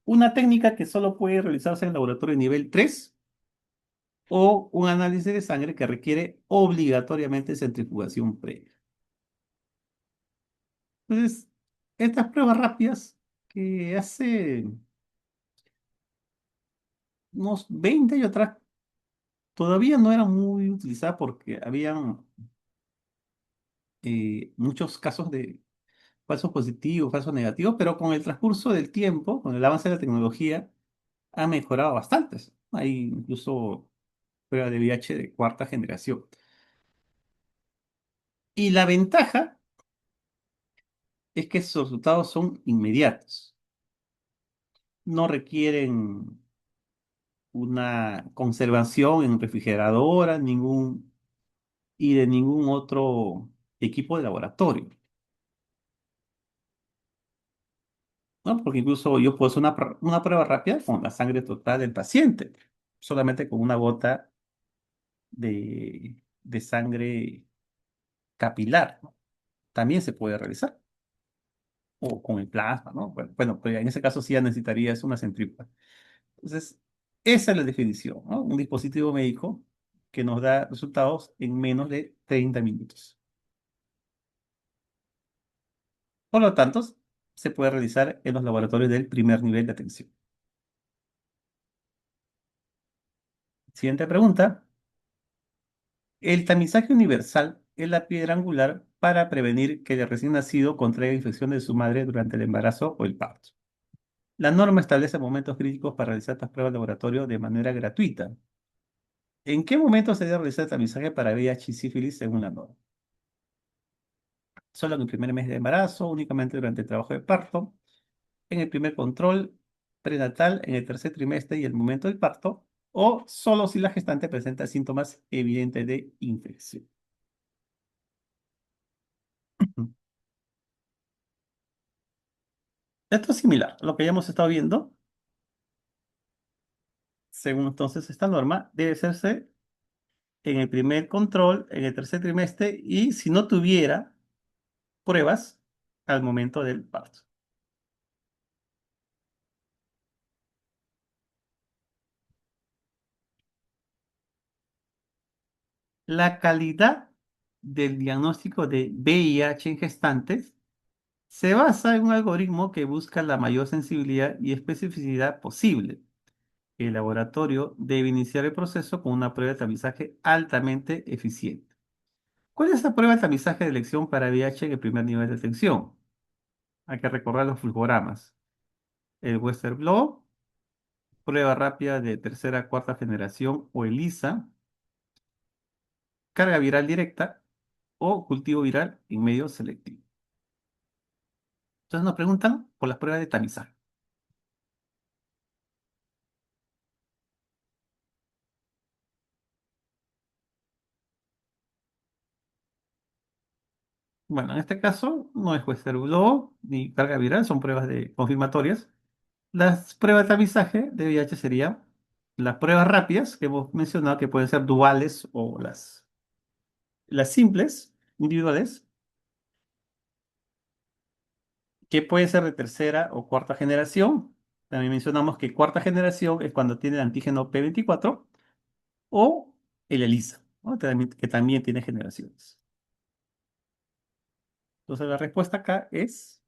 Speaker 1: una técnica que solo puede realizarse en el laboratorio nivel 3 o un análisis de sangre que requiere obligatoriamente centrifugación previa. Entonces, estas pruebas rápidas que hace unos 20 años atrás todavía no eran muy utilizadas porque habían muchos casos de falsos positivos, falsos negativos, pero con el transcurso del tiempo, con el avance de la tecnología, ha mejorado bastante. Hay incluso pruebas de VIH de cuarta generación. Y la ventaja es que esos resultados son inmediatos. No requieren una conservación en refrigeradora, y de ningún otro equipo de laboratorio, ¿no? Porque incluso yo puedo hacer una prueba rápida con la sangre total del paciente, solamente con una gota de sangre capilar, ¿no? También se puede realizar, o con el plasma, ¿no? Bueno, pues en ese caso sí ya necesitarías una centrífuga. Entonces, esa es la definición, ¿no? Un dispositivo médico que nos da resultados en menos de 30 minutos. Por lo tanto, se puede realizar en los laboratorios del primer nivel de atención. Siguiente pregunta. El tamizaje universal es la piedra angular para prevenir que el recién nacido contraiga infecciones de su madre durante el embarazo o el parto. La norma establece momentos críticos para realizar estas pruebas de laboratorio de manera gratuita. ¿En qué momento se debe realizar el tamizaje para VIH y sífilis según la norma? Solo en el primer mes de embarazo, únicamente durante el trabajo de parto, en el primer control prenatal, en el tercer trimestre y el momento del parto, o solo si la gestante presenta síntomas evidentes de infección. Esto es similar a lo que ya hemos estado viendo, según entonces esta norma, debe hacerse en el primer control, en el tercer trimestre y si no tuviera pruebas al momento del parto. La calidad del diagnóstico de VIH en gestantes se basa en un algoritmo que busca la mayor sensibilidad y especificidad posible. El laboratorio debe iniciar el proceso con una prueba de tamizaje altamente eficiente. ¿Cuál es la prueba de tamizaje de elección para VIH en el primer nivel de detección? Hay que recordar los fulgoramas. El Western blot, prueba rápida de tercera a cuarta generación o ELISA, carga viral directa o cultivo viral en medio selectivo. Entonces nos preguntan por las pruebas de tamizaje. Bueno, en este caso no es Western blot ni carga viral, son pruebas confirmatorias. Las pruebas de tamizaje de VIH serían las pruebas rápidas que hemos mencionado, que pueden ser duales o las simples, individuales, que pueden ser de tercera o cuarta generación. También mencionamos que cuarta generación es cuando tiene el antígeno P24 o el ELISA, ¿no? Que también tiene generaciones. Entonces la respuesta acá es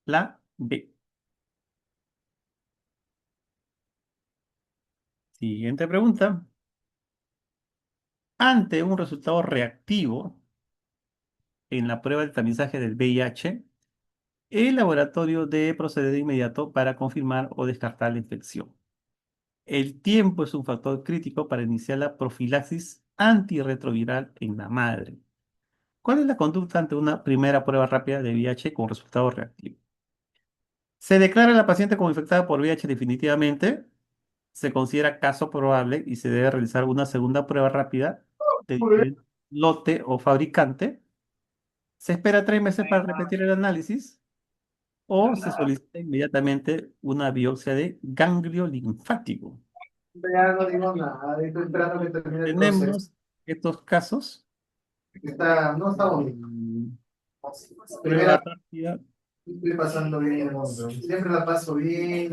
Speaker 1: la B. Siguiente pregunta. Ante un resultado reactivo en la prueba de tamizaje del VIH, el laboratorio debe proceder de inmediato para confirmar o descartar la infección. El tiempo es un factor crítico para iniciar la profilaxis antirretroviral en la madre. ¿Cuál es la conducta ante una primera prueba rápida de VIH con resultado reactivo? Se declara a la paciente como infectada por VIH definitivamente, se considera caso probable y se debe realizar una segunda prueba rápida de diferente lote o fabricante. Se espera 3 meses para repetir el análisis o se solicita inmediatamente una biopsia de ganglio linfático.
Speaker 2: Ya no digo nada, estoy esperando que termine el proceso.
Speaker 1: Tenemos estos casos.
Speaker 2: No está bonito.
Speaker 1: mm,
Speaker 2: Primera
Speaker 1: Prueba rápida.
Speaker 2: vez estoy pasando bien, siempre la paso bien.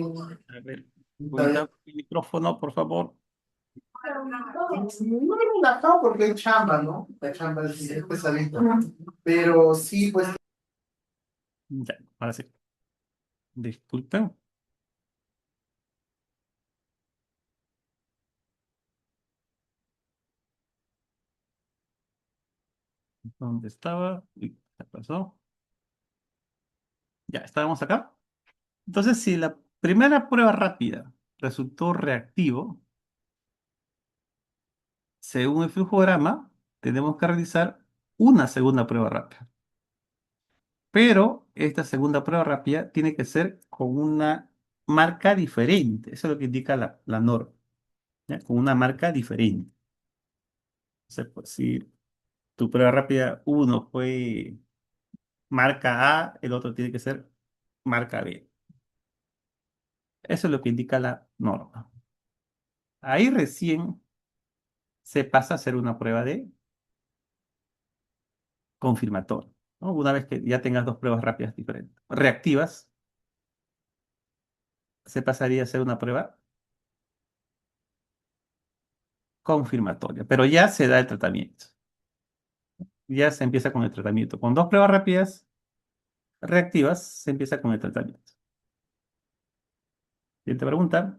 Speaker 1: A ver,
Speaker 2: Está bien.
Speaker 1: conectar el micrófono, por favor.
Speaker 2: No me he relajado porque hay chamba, ¿no? La chamba es pesadito. Pero sí, pues
Speaker 1: Ya, ahora sí. Disculpen. ¿Dónde estaba? Uy, ¿qué pasó? Ya, estábamos acá. Entonces, si la primera prueba rápida resultó reactivo, según el flujograma, tenemos que realizar una segunda prueba rápida. Pero esta segunda prueba rápida tiene que ser con una marca diferente. Eso es lo que indica la norma, ¿ya? Con una marca diferente. O sea, pues, si tu prueba rápida uno fue marca A, el otro tiene que ser marca B. Eso es lo que indica la norma. Ahí recién se pasa a hacer una prueba de confirmatorio, ¿no? Una vez que ya tengas dos pruebas rápidas diferentes. Reactivas, se pasaría a hacer una prueba confirmatoria, pero ya se da el tratamiento. Ya se empieza con el tratamiento. Con dos pruebas rápidas reactivas, se empieza con el tratamiento. Siguiente pregunta.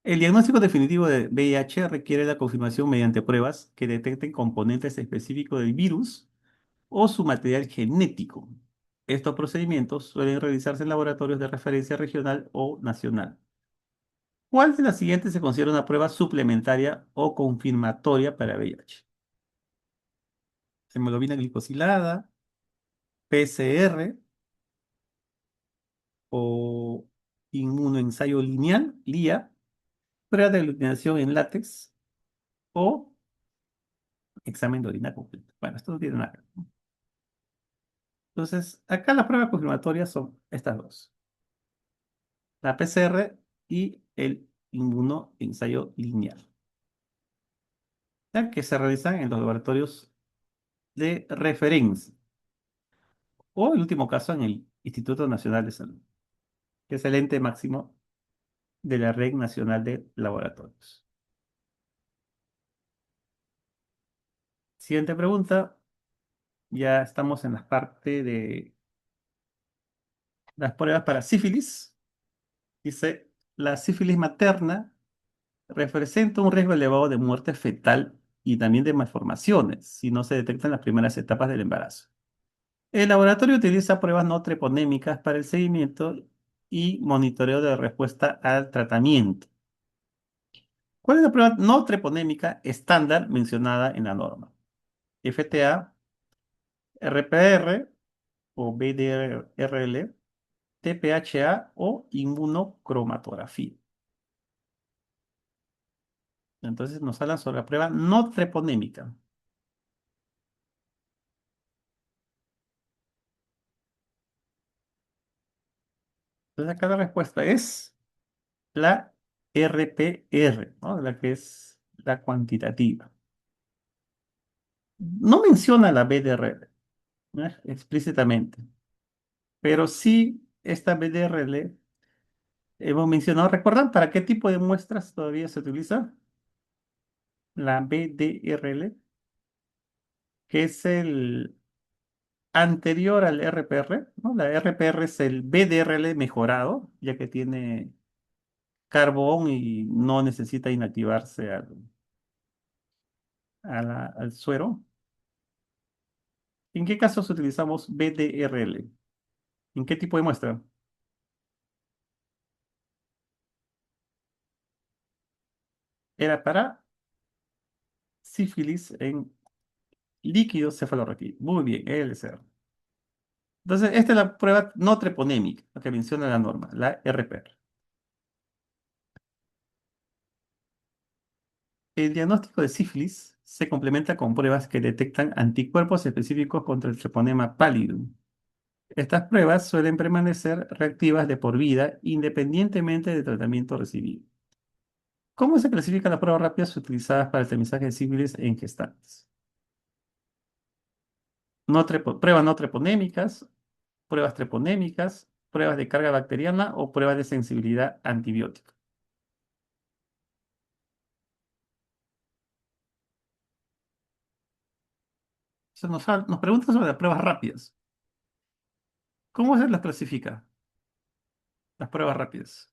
Speaker 1: El diagnóstico definitivo de VIH requiere la confirmación mediante pruebas que detecten componentes específicos del virus o su material genético. Estos procedimientos suelen realizarse en laboratorios de referencia regional o nacional. ¿Cuál de las siguientes se considera una prueba suplementaria o confirmatoria para VIH? Hemoglobina glicosilada, PCR o inmunoensayo lineal, LIA, prueba de aglutinación en látex o examen de orina completo. Bueno, esto no tiene nada. Entonces, acá las pruebas confirmatorias son estas dos, la PCR y el inmunoensayo lineal, ya que se realizan en los laboratorios de referencia o, en último caso, en el Instituto Nacional de Salud, que es el ente máximo de la Red Nacional de Laboratorios. Siguiente pregunta. Ya estamos en la parte de las pruebas para sífilis. Dice, la sífilis materna representa un riesgo elevado de muerte fetal y también de malformaciones si no se detectan las primeras etapas del embarazo. El laboratorio utiliza pruebas no treponémicas para el seguimiento y monitoreo de respuesta al tratamiento. ¿Cuál es la prueba no treponémica estándar mencionada en la norma? FTA, RPR o BDRL, TPHA o inmunocromatografía. Entonces nos hablan sobre la prueba no treponémica. Entonces acá la respuesta es la RPR, ¿no? La que es la cuantitativa. No menciona la BDRL, ¿no? Explícitamente, pero sí esta BDRL hemos mencionado. ¿Recuerdan para qué tipo de muestras todavía se utiliza? La BDRL, que es el anterior al RPR, ¿no? La RPR es el BDRL mejorado, ya que tiene carbón y no necesita inactivarse al suero. ¿En qué casos utilizamos BDRL? ¿En qué tipo de muestra? Era para sífilis en líquido cefalorraquídeo. Muy bien, LCR. Entonces, esta es la prueba no treponémica, la que menciona la norma, la RPR. El diagnóstico de sífilis se complementa con pruebas que detectan anticuerpos específicos contra el treponema pallidum. Estas pruebas suelen permanecer reactivas de por vida independientemente del tratamiento recibido. ¿Cómo se clasifican las pruebas rápidas utilizadas para el tamizaje de sífilis en gestantes? Pruebas no treponémicas, pruebas treponémicas, pruebas de carga bacteriana o pruebas de sensibilidad antibiótica. Nos preguntan sobre las pruebas rápidas. ¿Cómo se las clasifica? Las pruebas rápidas.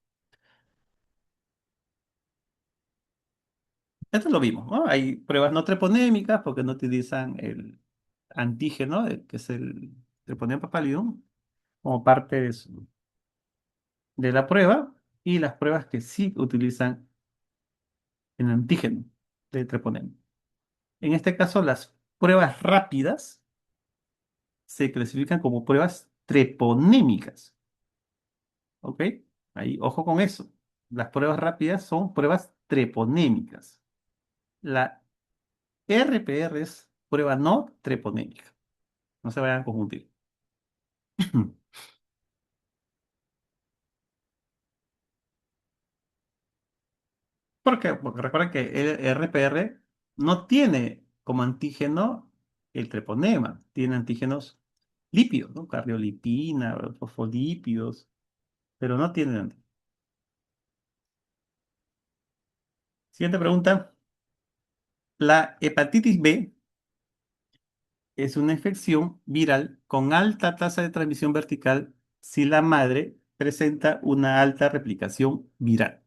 Speaker 1: Esto lo vimos, ¿no? Hay pruebas no treponémicas porque no utilizan el antígeno, que es el treponema pallidum, como parte de la prueba, y las pruebas que sí utilizan el antígeno de treponema. En este caso, las pruebas rápidas se clasifican como pruebas treponémicas, ¿ok? Ahí, ojo con eso. Las pruebas rápidas son pruebas treponémicas. La RPR es prueba no treponémica. No se vayan a confundir. ¿Por qué? Porque recuerden que el RPR no tiene como antígeno el treponema, tiene antígenos lípidos, ¿no? Cardiolipina, fosfolípidos, pero no tiene antígeno. Siguiente pregunta. La hepatitis B es una infección viral con alta tasa de transmisión vertical si la madre presenta una alta replicación viral.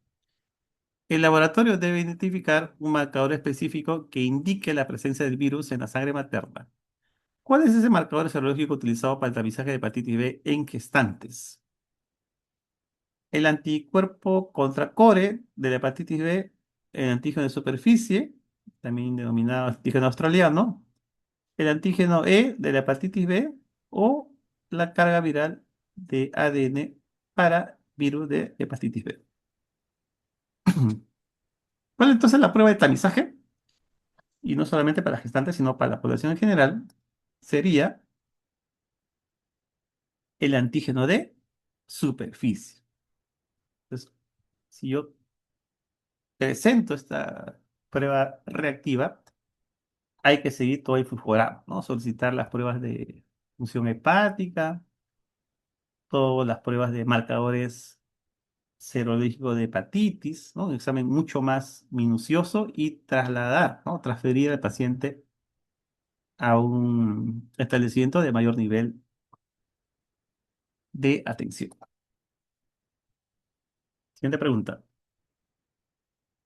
Speaker 1: El laboratorio debe identificar un marcador específico que indique la presencia del virus en la sangre materna. ¿Cuál es ese marcador serológico utilizado para el tamizaje de hepatitis B en gestantes? El anticuerpo contra core de la hepatitis B, el antígeno de superficie, también denominado antígeno australiano, el antígeno E de la hepatitis B o la carga viral de ADN para virus de hepatitis B. ¿Cuál es entonces la prueba de tamizaje? Y no solamente para gestantes, sino para la población en general, sería el antígeno de superficie. Entonces, si yo presento esta prueba reactiva, hay que seguir todo el flujograma, ¿no? Solicitar las pruebas de función hepática, todas las pruebas de marcadores serológicos de hepatitis, ¿no? Un examen mucho más minucioso y trasladar, ¿no? Transferir al paciente a un establecimiento de mayor nivel de atención. Siguiente pregunta.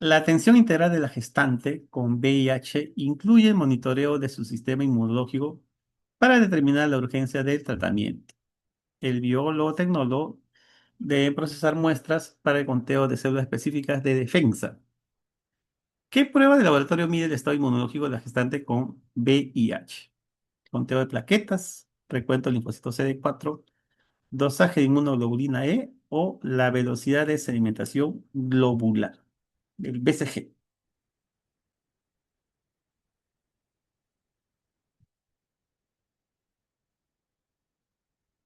Speaker 1: La atención integral de la gestante con VIH incluye el monitoreo de su sistema inmunológico para determinar la urgencia del tratamiento. El biólogo o tecnólogo debe procesar muestras para el conteo de células específicas de defensa. ¿Qué prueba de laboratorio mide el estado inmunológico de la gestante con VIH? Conteo de plaquetas, recuento de linfocitos CD4, dosaje de inmunoglobulina E o la velocidad de sedimentación globular, el BCG.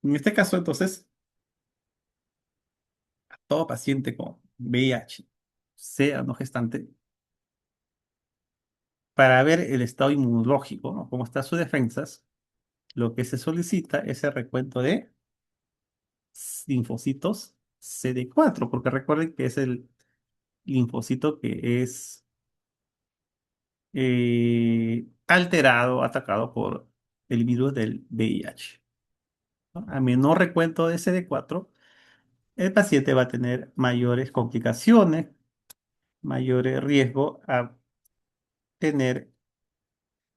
Speaker 1: En este caso, entonces, todo paciente con VIH, sea no gestante, para ver el estado inmunológico, ¿no? Cómo están sus defensas, lo que se solicita es el recuento de linfocitos CD4, porque recuerden que es el linfocito que es alterado, atacado por el virus del VIH, ¿no? A menor recuento de CD4, el paciente va a tener mayores complicaciones, mayor riesgo a tener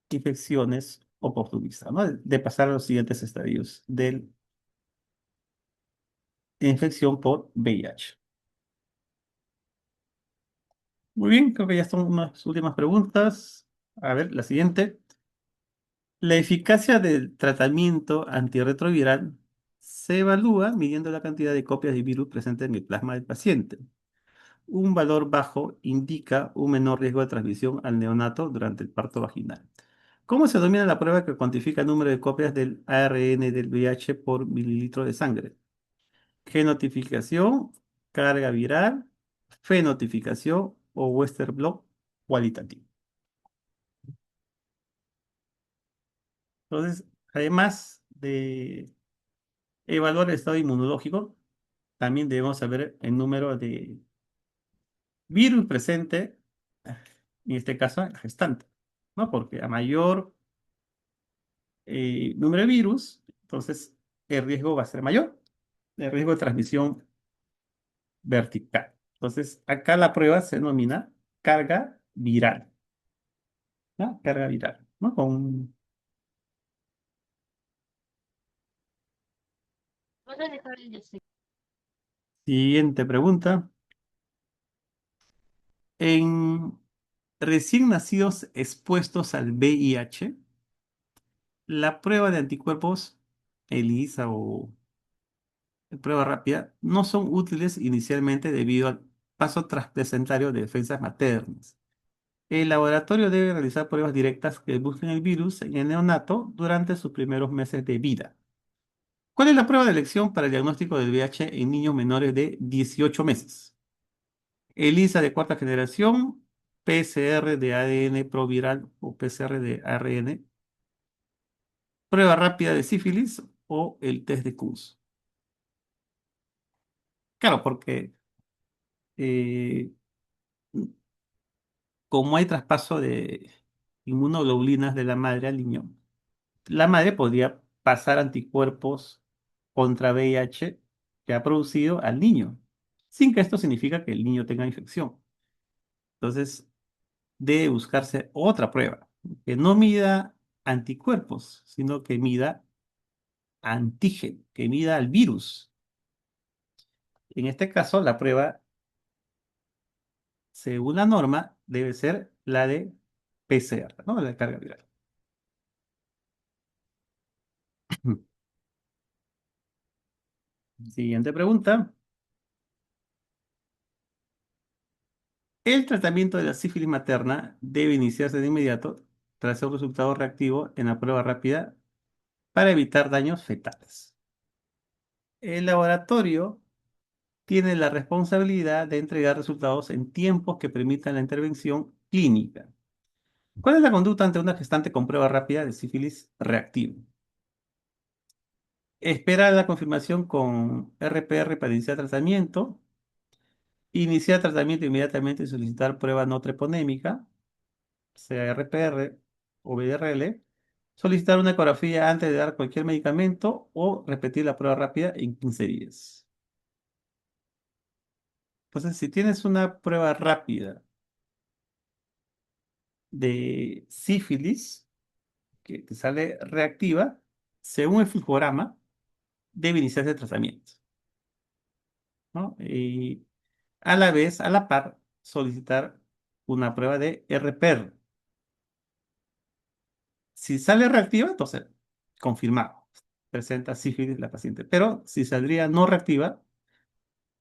Speaker 1: infecciones oportunistas, ¿no? De pasar a los siguientes estadios de infección por VIH. Muy bien, creo que ya son unas últimas preguntas. A ver, la siguiente. La eficacia del tratamiento antirretroviral se evalúa midiendo la cantidad de copias de virus presentes en el plasma del paciente. Un valor bajo indica un menor riesgo de transmisión al neonato durante el parto vaginal. ¿Cómo se denomina la prueba que cuantifica el número de copias del ARN del VIH por mililitro de sangre? Genotificación, carga viral, fenotificación o Western blot cualitativo. Entonces, además de evaluar el estado inmunológico, también debemos saber el número de virus presente, en este caso, en la gestante, ¿no? Porque a mayor número de virus, entonces el riesgo va a ser mayor, el riesgo de transmisión vertical. Entonces, acá la prueba se denomina carga viral, ¿no? Carga viral, ¿no? Con siguiente pregunta. En recién nacidos expuestos al VIH, la prueba de anticuerpos, ELISA o prueba rápida, no son útiles inicialmente debido al paso transplacentario de defensas maternas. El laboratorio debe realizar pruebas directas que busquen el virus en el neonato durante sus primeros meses de vida. ¿Cuál es la prueba de elección para el diagnóstico del VIH en niños menores de 18 meses? ELISA de cuarta generación, PCR de ADN proviral o PCR de ARN, prueba rápida de sífilis o el test de Coons. Claro, porque eh, como hay traspaso de inmunoglobulinas de la madre al niño, la madre podría pasar anticuerpos contra VIH que ha producido al niño, sin que esto significa que el niño tenga infección. Entonces, debe buscarse otra prueba que no mida anticuerpos, sino que mida antígeno, que mida al virus. En este caso, la prueba, según la norma, debe ser la de PCR, ¿no? La de carga viral. Siguiente pregunta. El tratamiento de la sífilis materna debe iniciarse de inmediato tras un resultado reactivo en la prueba rápida para evitar daños fetales. El laboratorio tiene la responsabilidad de entregar resultados en tiempos que permitan la intervención clínica. ¿Cuál es la conducta ante una gestante con prueba rápida de sífilis reactivo? Esperar la confirmación con RPR para iniciar tratamiento, iniciar tratamiento inmediatamente y solicitar prueba no treponémica, sea RPR o VRL, solicitar una ecografía antes de dar cualquier medicamento o repetir la prueba rápida en 15 días. Entonces, si tienes una prueba rápida de sífilis que te sale reactiva, según el flujograma, debe iniciarse el tratamiento, ¿no? Y a la vez, a la par, solicitar una prueba de RPR. Si sale reactiva, entonces, confirmado, presenta sífilis la paciente. Pero si saldría no reactiva,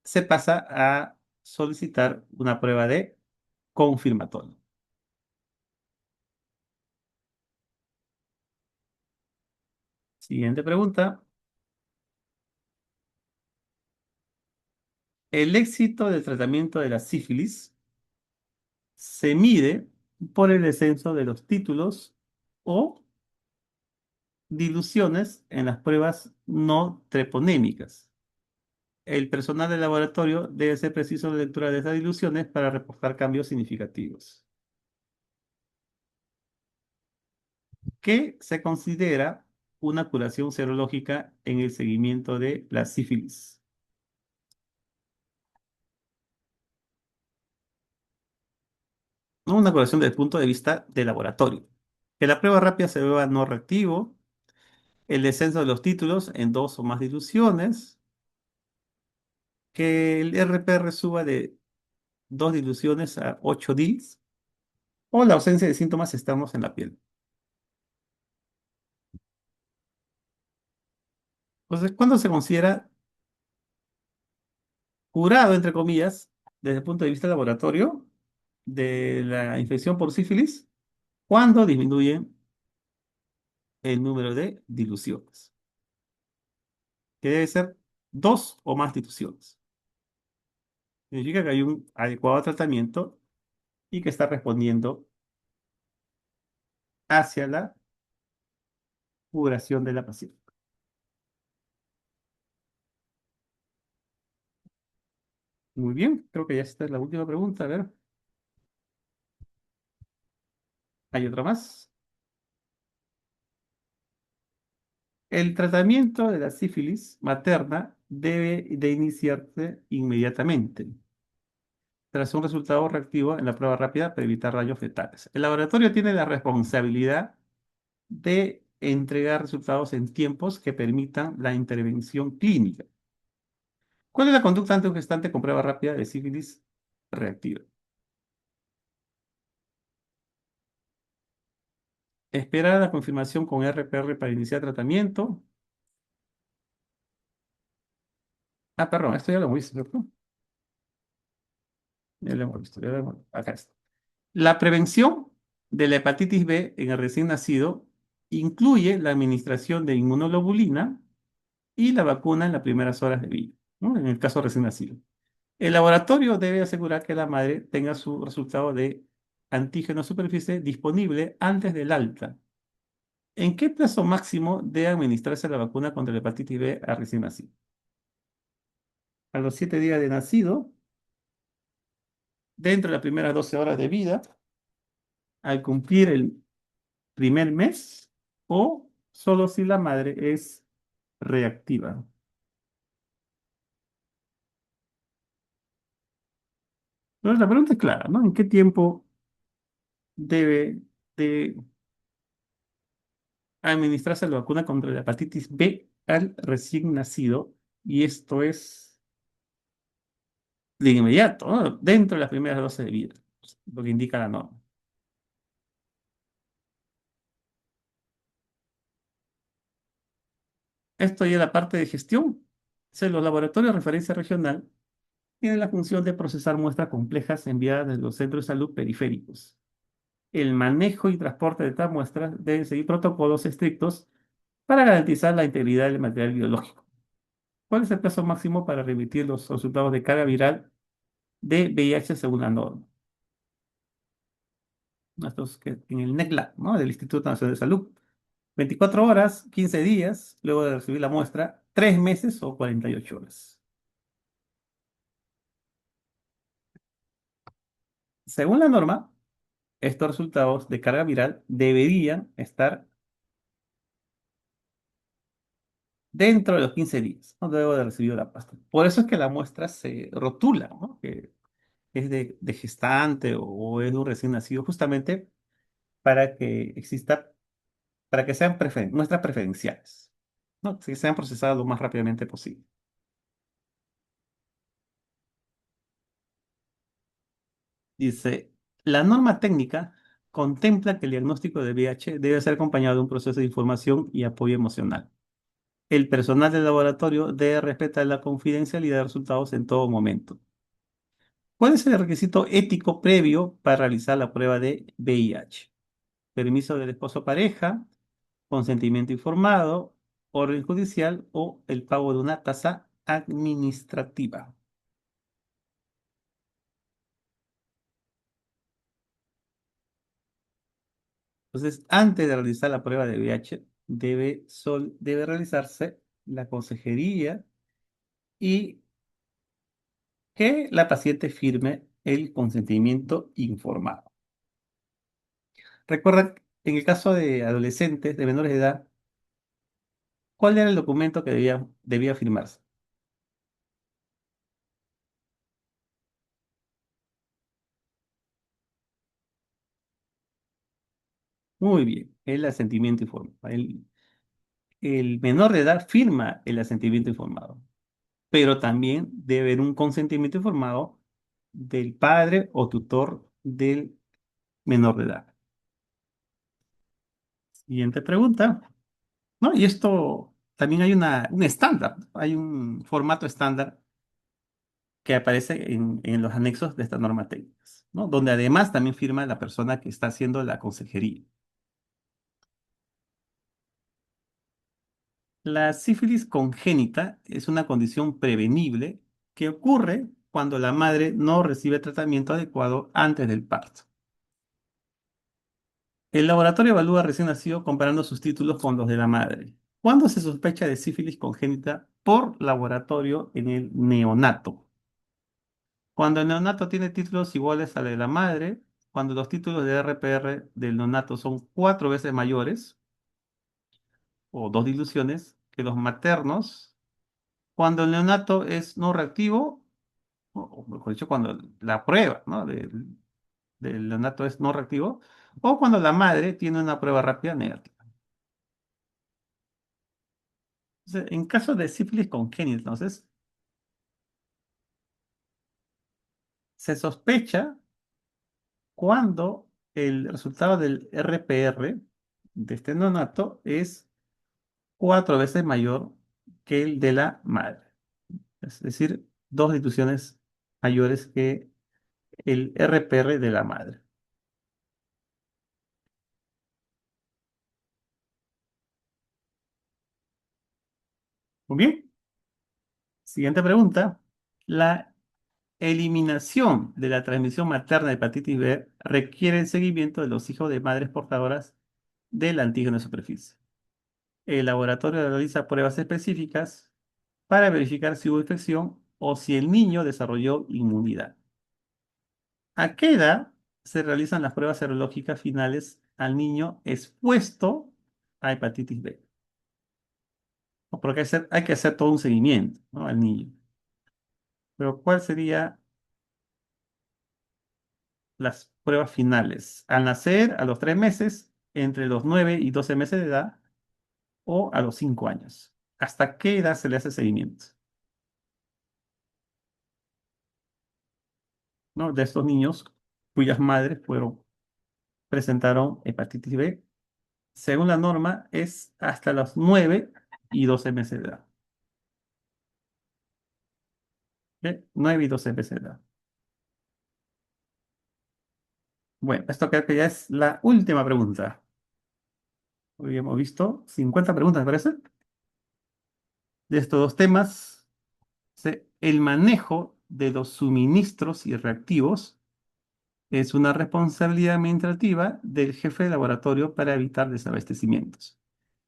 Speaker 1: se pasa a solicitar una prueba de confirmatorio. Siguiente pregunta. El éxito del tratamiento de la sífilis se mide por el descenso de los títulos o diluciones en las pruebas no treponémicas. El personal del laboratorio debe ser preciso en la lectura de esas diluciones para reportar cambios significativos. ¿Qué se considera una curación serológica en el seguimiento de la sífilis? ¿No? Una curación desde el punto de vista de laboratorio. Que la prueba rápida se vea no reactivo, el descenso de los títulos en dos o más diluciones, que el RPR suba de 2 diluciones a 8 DILs, o la ausencia de síntomas externos en la piel. Entonces, ¿cuándo se considera curado, entre comillas, desde el punto de vista laboratorio, de la infección por sífilis? Cuando disminuye el número de diluciones, que debe ser 2 o más diluciones. Significa que hay un adecuado tratamiento y que está respondiendo hacia la curación de la paciente. Muy bien, creo que ya esta es la última pregunta. A ver, ¿hay otra más? El tratamiento de la sífilis materna debe de iniciarse inmediatamente, tras un resultado reactivo en la prueba rápida para evitar rayos fetales. El laboratorio tiene la responsabilidad de entregar resultados en tiempos que permitan la intervención clínica. ¿Cuál es la conducta ante un gestante con prueba rápida de sífilis reactiva? Esperar la confirmación con RPR para iniciar tratamiento. Ah, perdón, esto ya lo hemos visto, ¿cierto? Ya lo hemos visto, ya lo hemos... Acá está. La prevención de la hepatitis B en el recién nacido incluye la administración de inmunoglobulina y la vacuna en las primeras horas de vida, ¿no? En el caso recién nacido. El laboratorio debe asegurar que la madre tenga su resultado de antígeno superficie disponible antes del alta. ¿En qué plazo máximo debe administrarse la vacuna contra la hepatitis B a recién nacido? A los 7 días de nacido, dentro de las primeras 12 horas de vida, al cumplir el primer mes o solo si la madre es reactiva. Entonces la pregunta es clara, ¿no? ¿En qué tiempo debe de administrarse la vacuna contra la hepatitis B al recién nacido? Y esto es de inmediato, ¿no? Dentro de las primeras 12 de vida, lo que indica la norma. Esto ya es la parte de gestión. O sea, los laboratorios de referencia regional tienen la función de procesar muestras complejas enviadas desde los centros de salud periféricos. El manejo y transporte de estas muestras deben seguir protocolos estrictos para garantizar la integridad del material biológico. ¿Cuál es el plazo máximo para remitir los resultados de carga viral de VIH según la norma? Estos que en el NECLA, ¿no? Del Instituto Nacional de Salud. 24 horas, 15 días, luego de recibir la muestra, 3 meses o 48 horas. Según la norma, estos resultados de carga viral deberían estar dentro de los 15 días, ¿no? Luego de recibir la pasta. Por eso es que la muestra se rotula, ¿no? Que es de gestante o es de un recién nacido, justamente para que exista, para que sean muestras preferenciales, ¿no? Que sean procesadas lo más rápidamente posible. Dice, la norma técnica contempla que el diagnóstico de VIH debe ser acompañado de un proceso de información y apoyo emocional. El personal del laboratorio debe respetar la confidencialidad de resultados en todo momento. ¿Cuál es el requisito ético previo para realizar la prueba de VIH? Permiso del esposo o pareja, consentimiento informado, orden judicial o el pago de una tasa administrativa. Entonces, antes de realizar la prueba de VIH, debe realizarse la consejería y que la paciente firme el consentimiento informado. Recuerda, en el caso de adolescentes, de menores de edad, ¿cuál era el documento que debía firmarse? Muy bien, el asentimiento informado. El menor de edad firma el asentimiento informado, pero también debe haber un consentimiento informado del padre o tutor del menor de edad. Siguiente pregunta. ¿No? Y esto también hay un estándar, hay un formato estándar que aparece en los anexos de estas normas técnicas, ¿no? Donde además también firma la persona que está haciendo la consejería. La sífilis congénita es una condición prevenible que ocurre cuando la madre no recibe tratamiento adecuado antes del parto. El laboratorio evalúa recién nacido comparando sus títulos con los de la madre. ¿Cuándo se sospecha de sífilis congénita por laboratorio en el neonato? Cuando el neonato tiene títulos iguales a los de la madre, cuando los títulos de RPR del neonato son 4 veces mayores, o dos diluciones, que los maternos, cuando el neonato es no reactivo, o mejor dicho, cuando la prueba, ¿no? del neonato es no reactivo, o cuando la madre tiene una prueba rápida negativa. Entonces, en caso de sífilis congénita, entonces, se sospecha cuando el resultado del RPR de este neonato es 4 veces mayor que el de la madre. Es decir, dos diluciones mayores que el RPR de la madre. Muy bien. Siguiente pregunta. La eliminación de la transmisión materna de hepatitis B requiere el seguimiento de los hijos de madres portadoras del antígeno de superficie. El laboratorio realiza pruebas específicas para verificar si hubo infección o si el niño desarrolló inmunidad. ¿A qué edad se realizan las pruebas serológicas finales al niño expuesto a hepatitis B? ¿No? Porque hay que hacer todo un seguimiento, ¿no? Al niño. Pero ¿cuál sería las pruebas finales? Al nacer, a los 3 meses, entre los 9 y 12 meses de edad o a los 5 años. ¿Hasta qué edad se le hace seguimiento? ¿No? De estos niños cuyas madres presentaron hepatitis B. Según la norma, es hasta los 9 y 12 meses de edad. ¿Ok? 9 y 12 meses de edad. Bueno, esto creo que ya es la última pregunta. Hoy hemos visto 50 preguntas, me parece, de estos dos temas. El manejo de los suministros y reactivos es una responsabilidad administrativa del jefe de laboratorio para evitar desabastecimientos.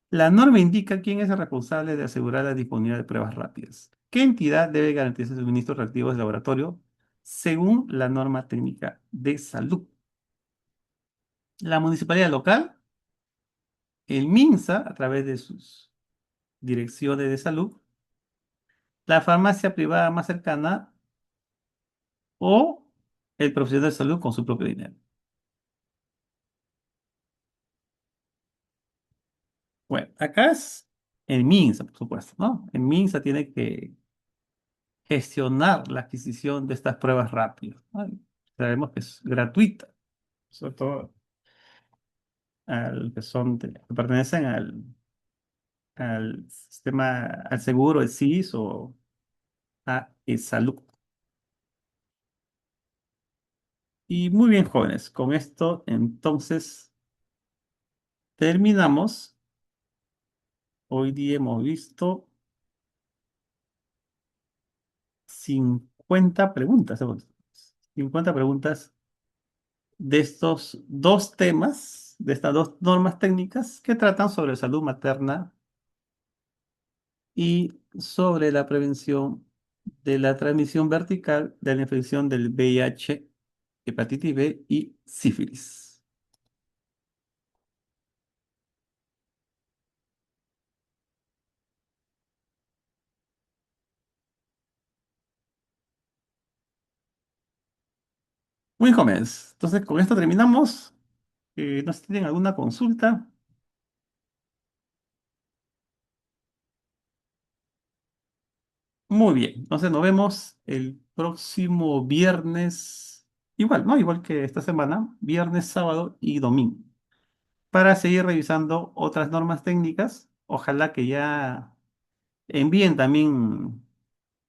Speaker 1: La norma indica quién es el responsable de asegurar la disponibilidad de pruebas rápidas. ¿Qué entidad debe garantizar suministros reactivos de laboratorio según la norma técnica de salud? La municipalidad local, el MINSA a través de sus direcciones de salud, la farmacia privada más cercana o el profesional de salud con su propio dinero. Bueno, acá es el MINSA, por supuesto, ¿no? El MINSA tiene que gestionar la adquisición de estas pruebas rápidas, ¿no? Sabemos que es gratuita, sobre todo al que son, que pertenecen al sistema, al seguro, el SIS o a salud. Y muy bien, jóvenes, con esto entonces terminamos. Hoy día hemos visto 50 preguntas, 50 preguntas de estos dos temas, de estas dos normas técnicas que tratan sobre salud materna y sobre la prevención de la transmisión vertical de la infección del VIH, hepatitis B y sífilis. Muy jóvenes. Entonces, con esto terminamos. ¿No sé si tienen alguna consulta? Muy bien. Entonces, nos vemos el próximo viernes. Igual, ¿no? Igual que esta semana, viernes, sábado y domingo, para seguir revisando otras normas técnicas. Ojalá que ya envíen también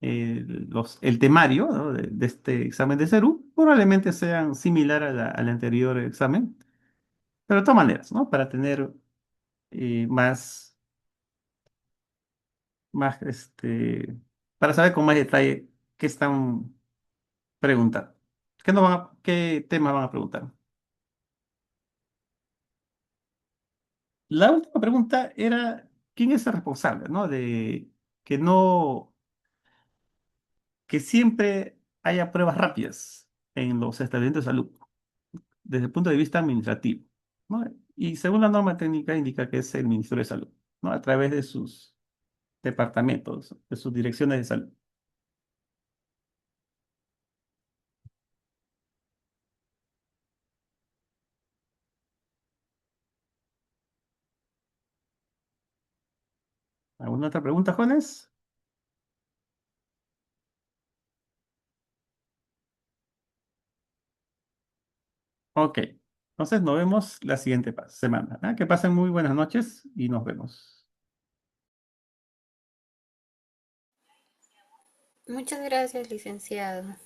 Speaker 1: el temario, ¿no? de este examen de CERU. Probablemente sean similar al anterior examen, pero de todas maneras, ¿no? Para tener más, para saber con más detalle qué están preguntando. ¿Qué temas van a preguntar? La última pregunta era, ¿quién es el responsable, ¿no? De que no, que siempre haya pruebas rápidas en los establecimientos de salud, desde el punto de vista administrativo, ¿no? Y según la norma técnica indica que es el Ministerio de Salud, ¿no? A través de sus departamentos, de sus direcciones de salud. ¿Alguna otra pregunta, jóvenes? Ok. Entonces nos vemos la siguiente semana, ¿ah? Que pasen muy buenas noches y nos vemos.
Speaker 3: Muchas gracias, licenciado.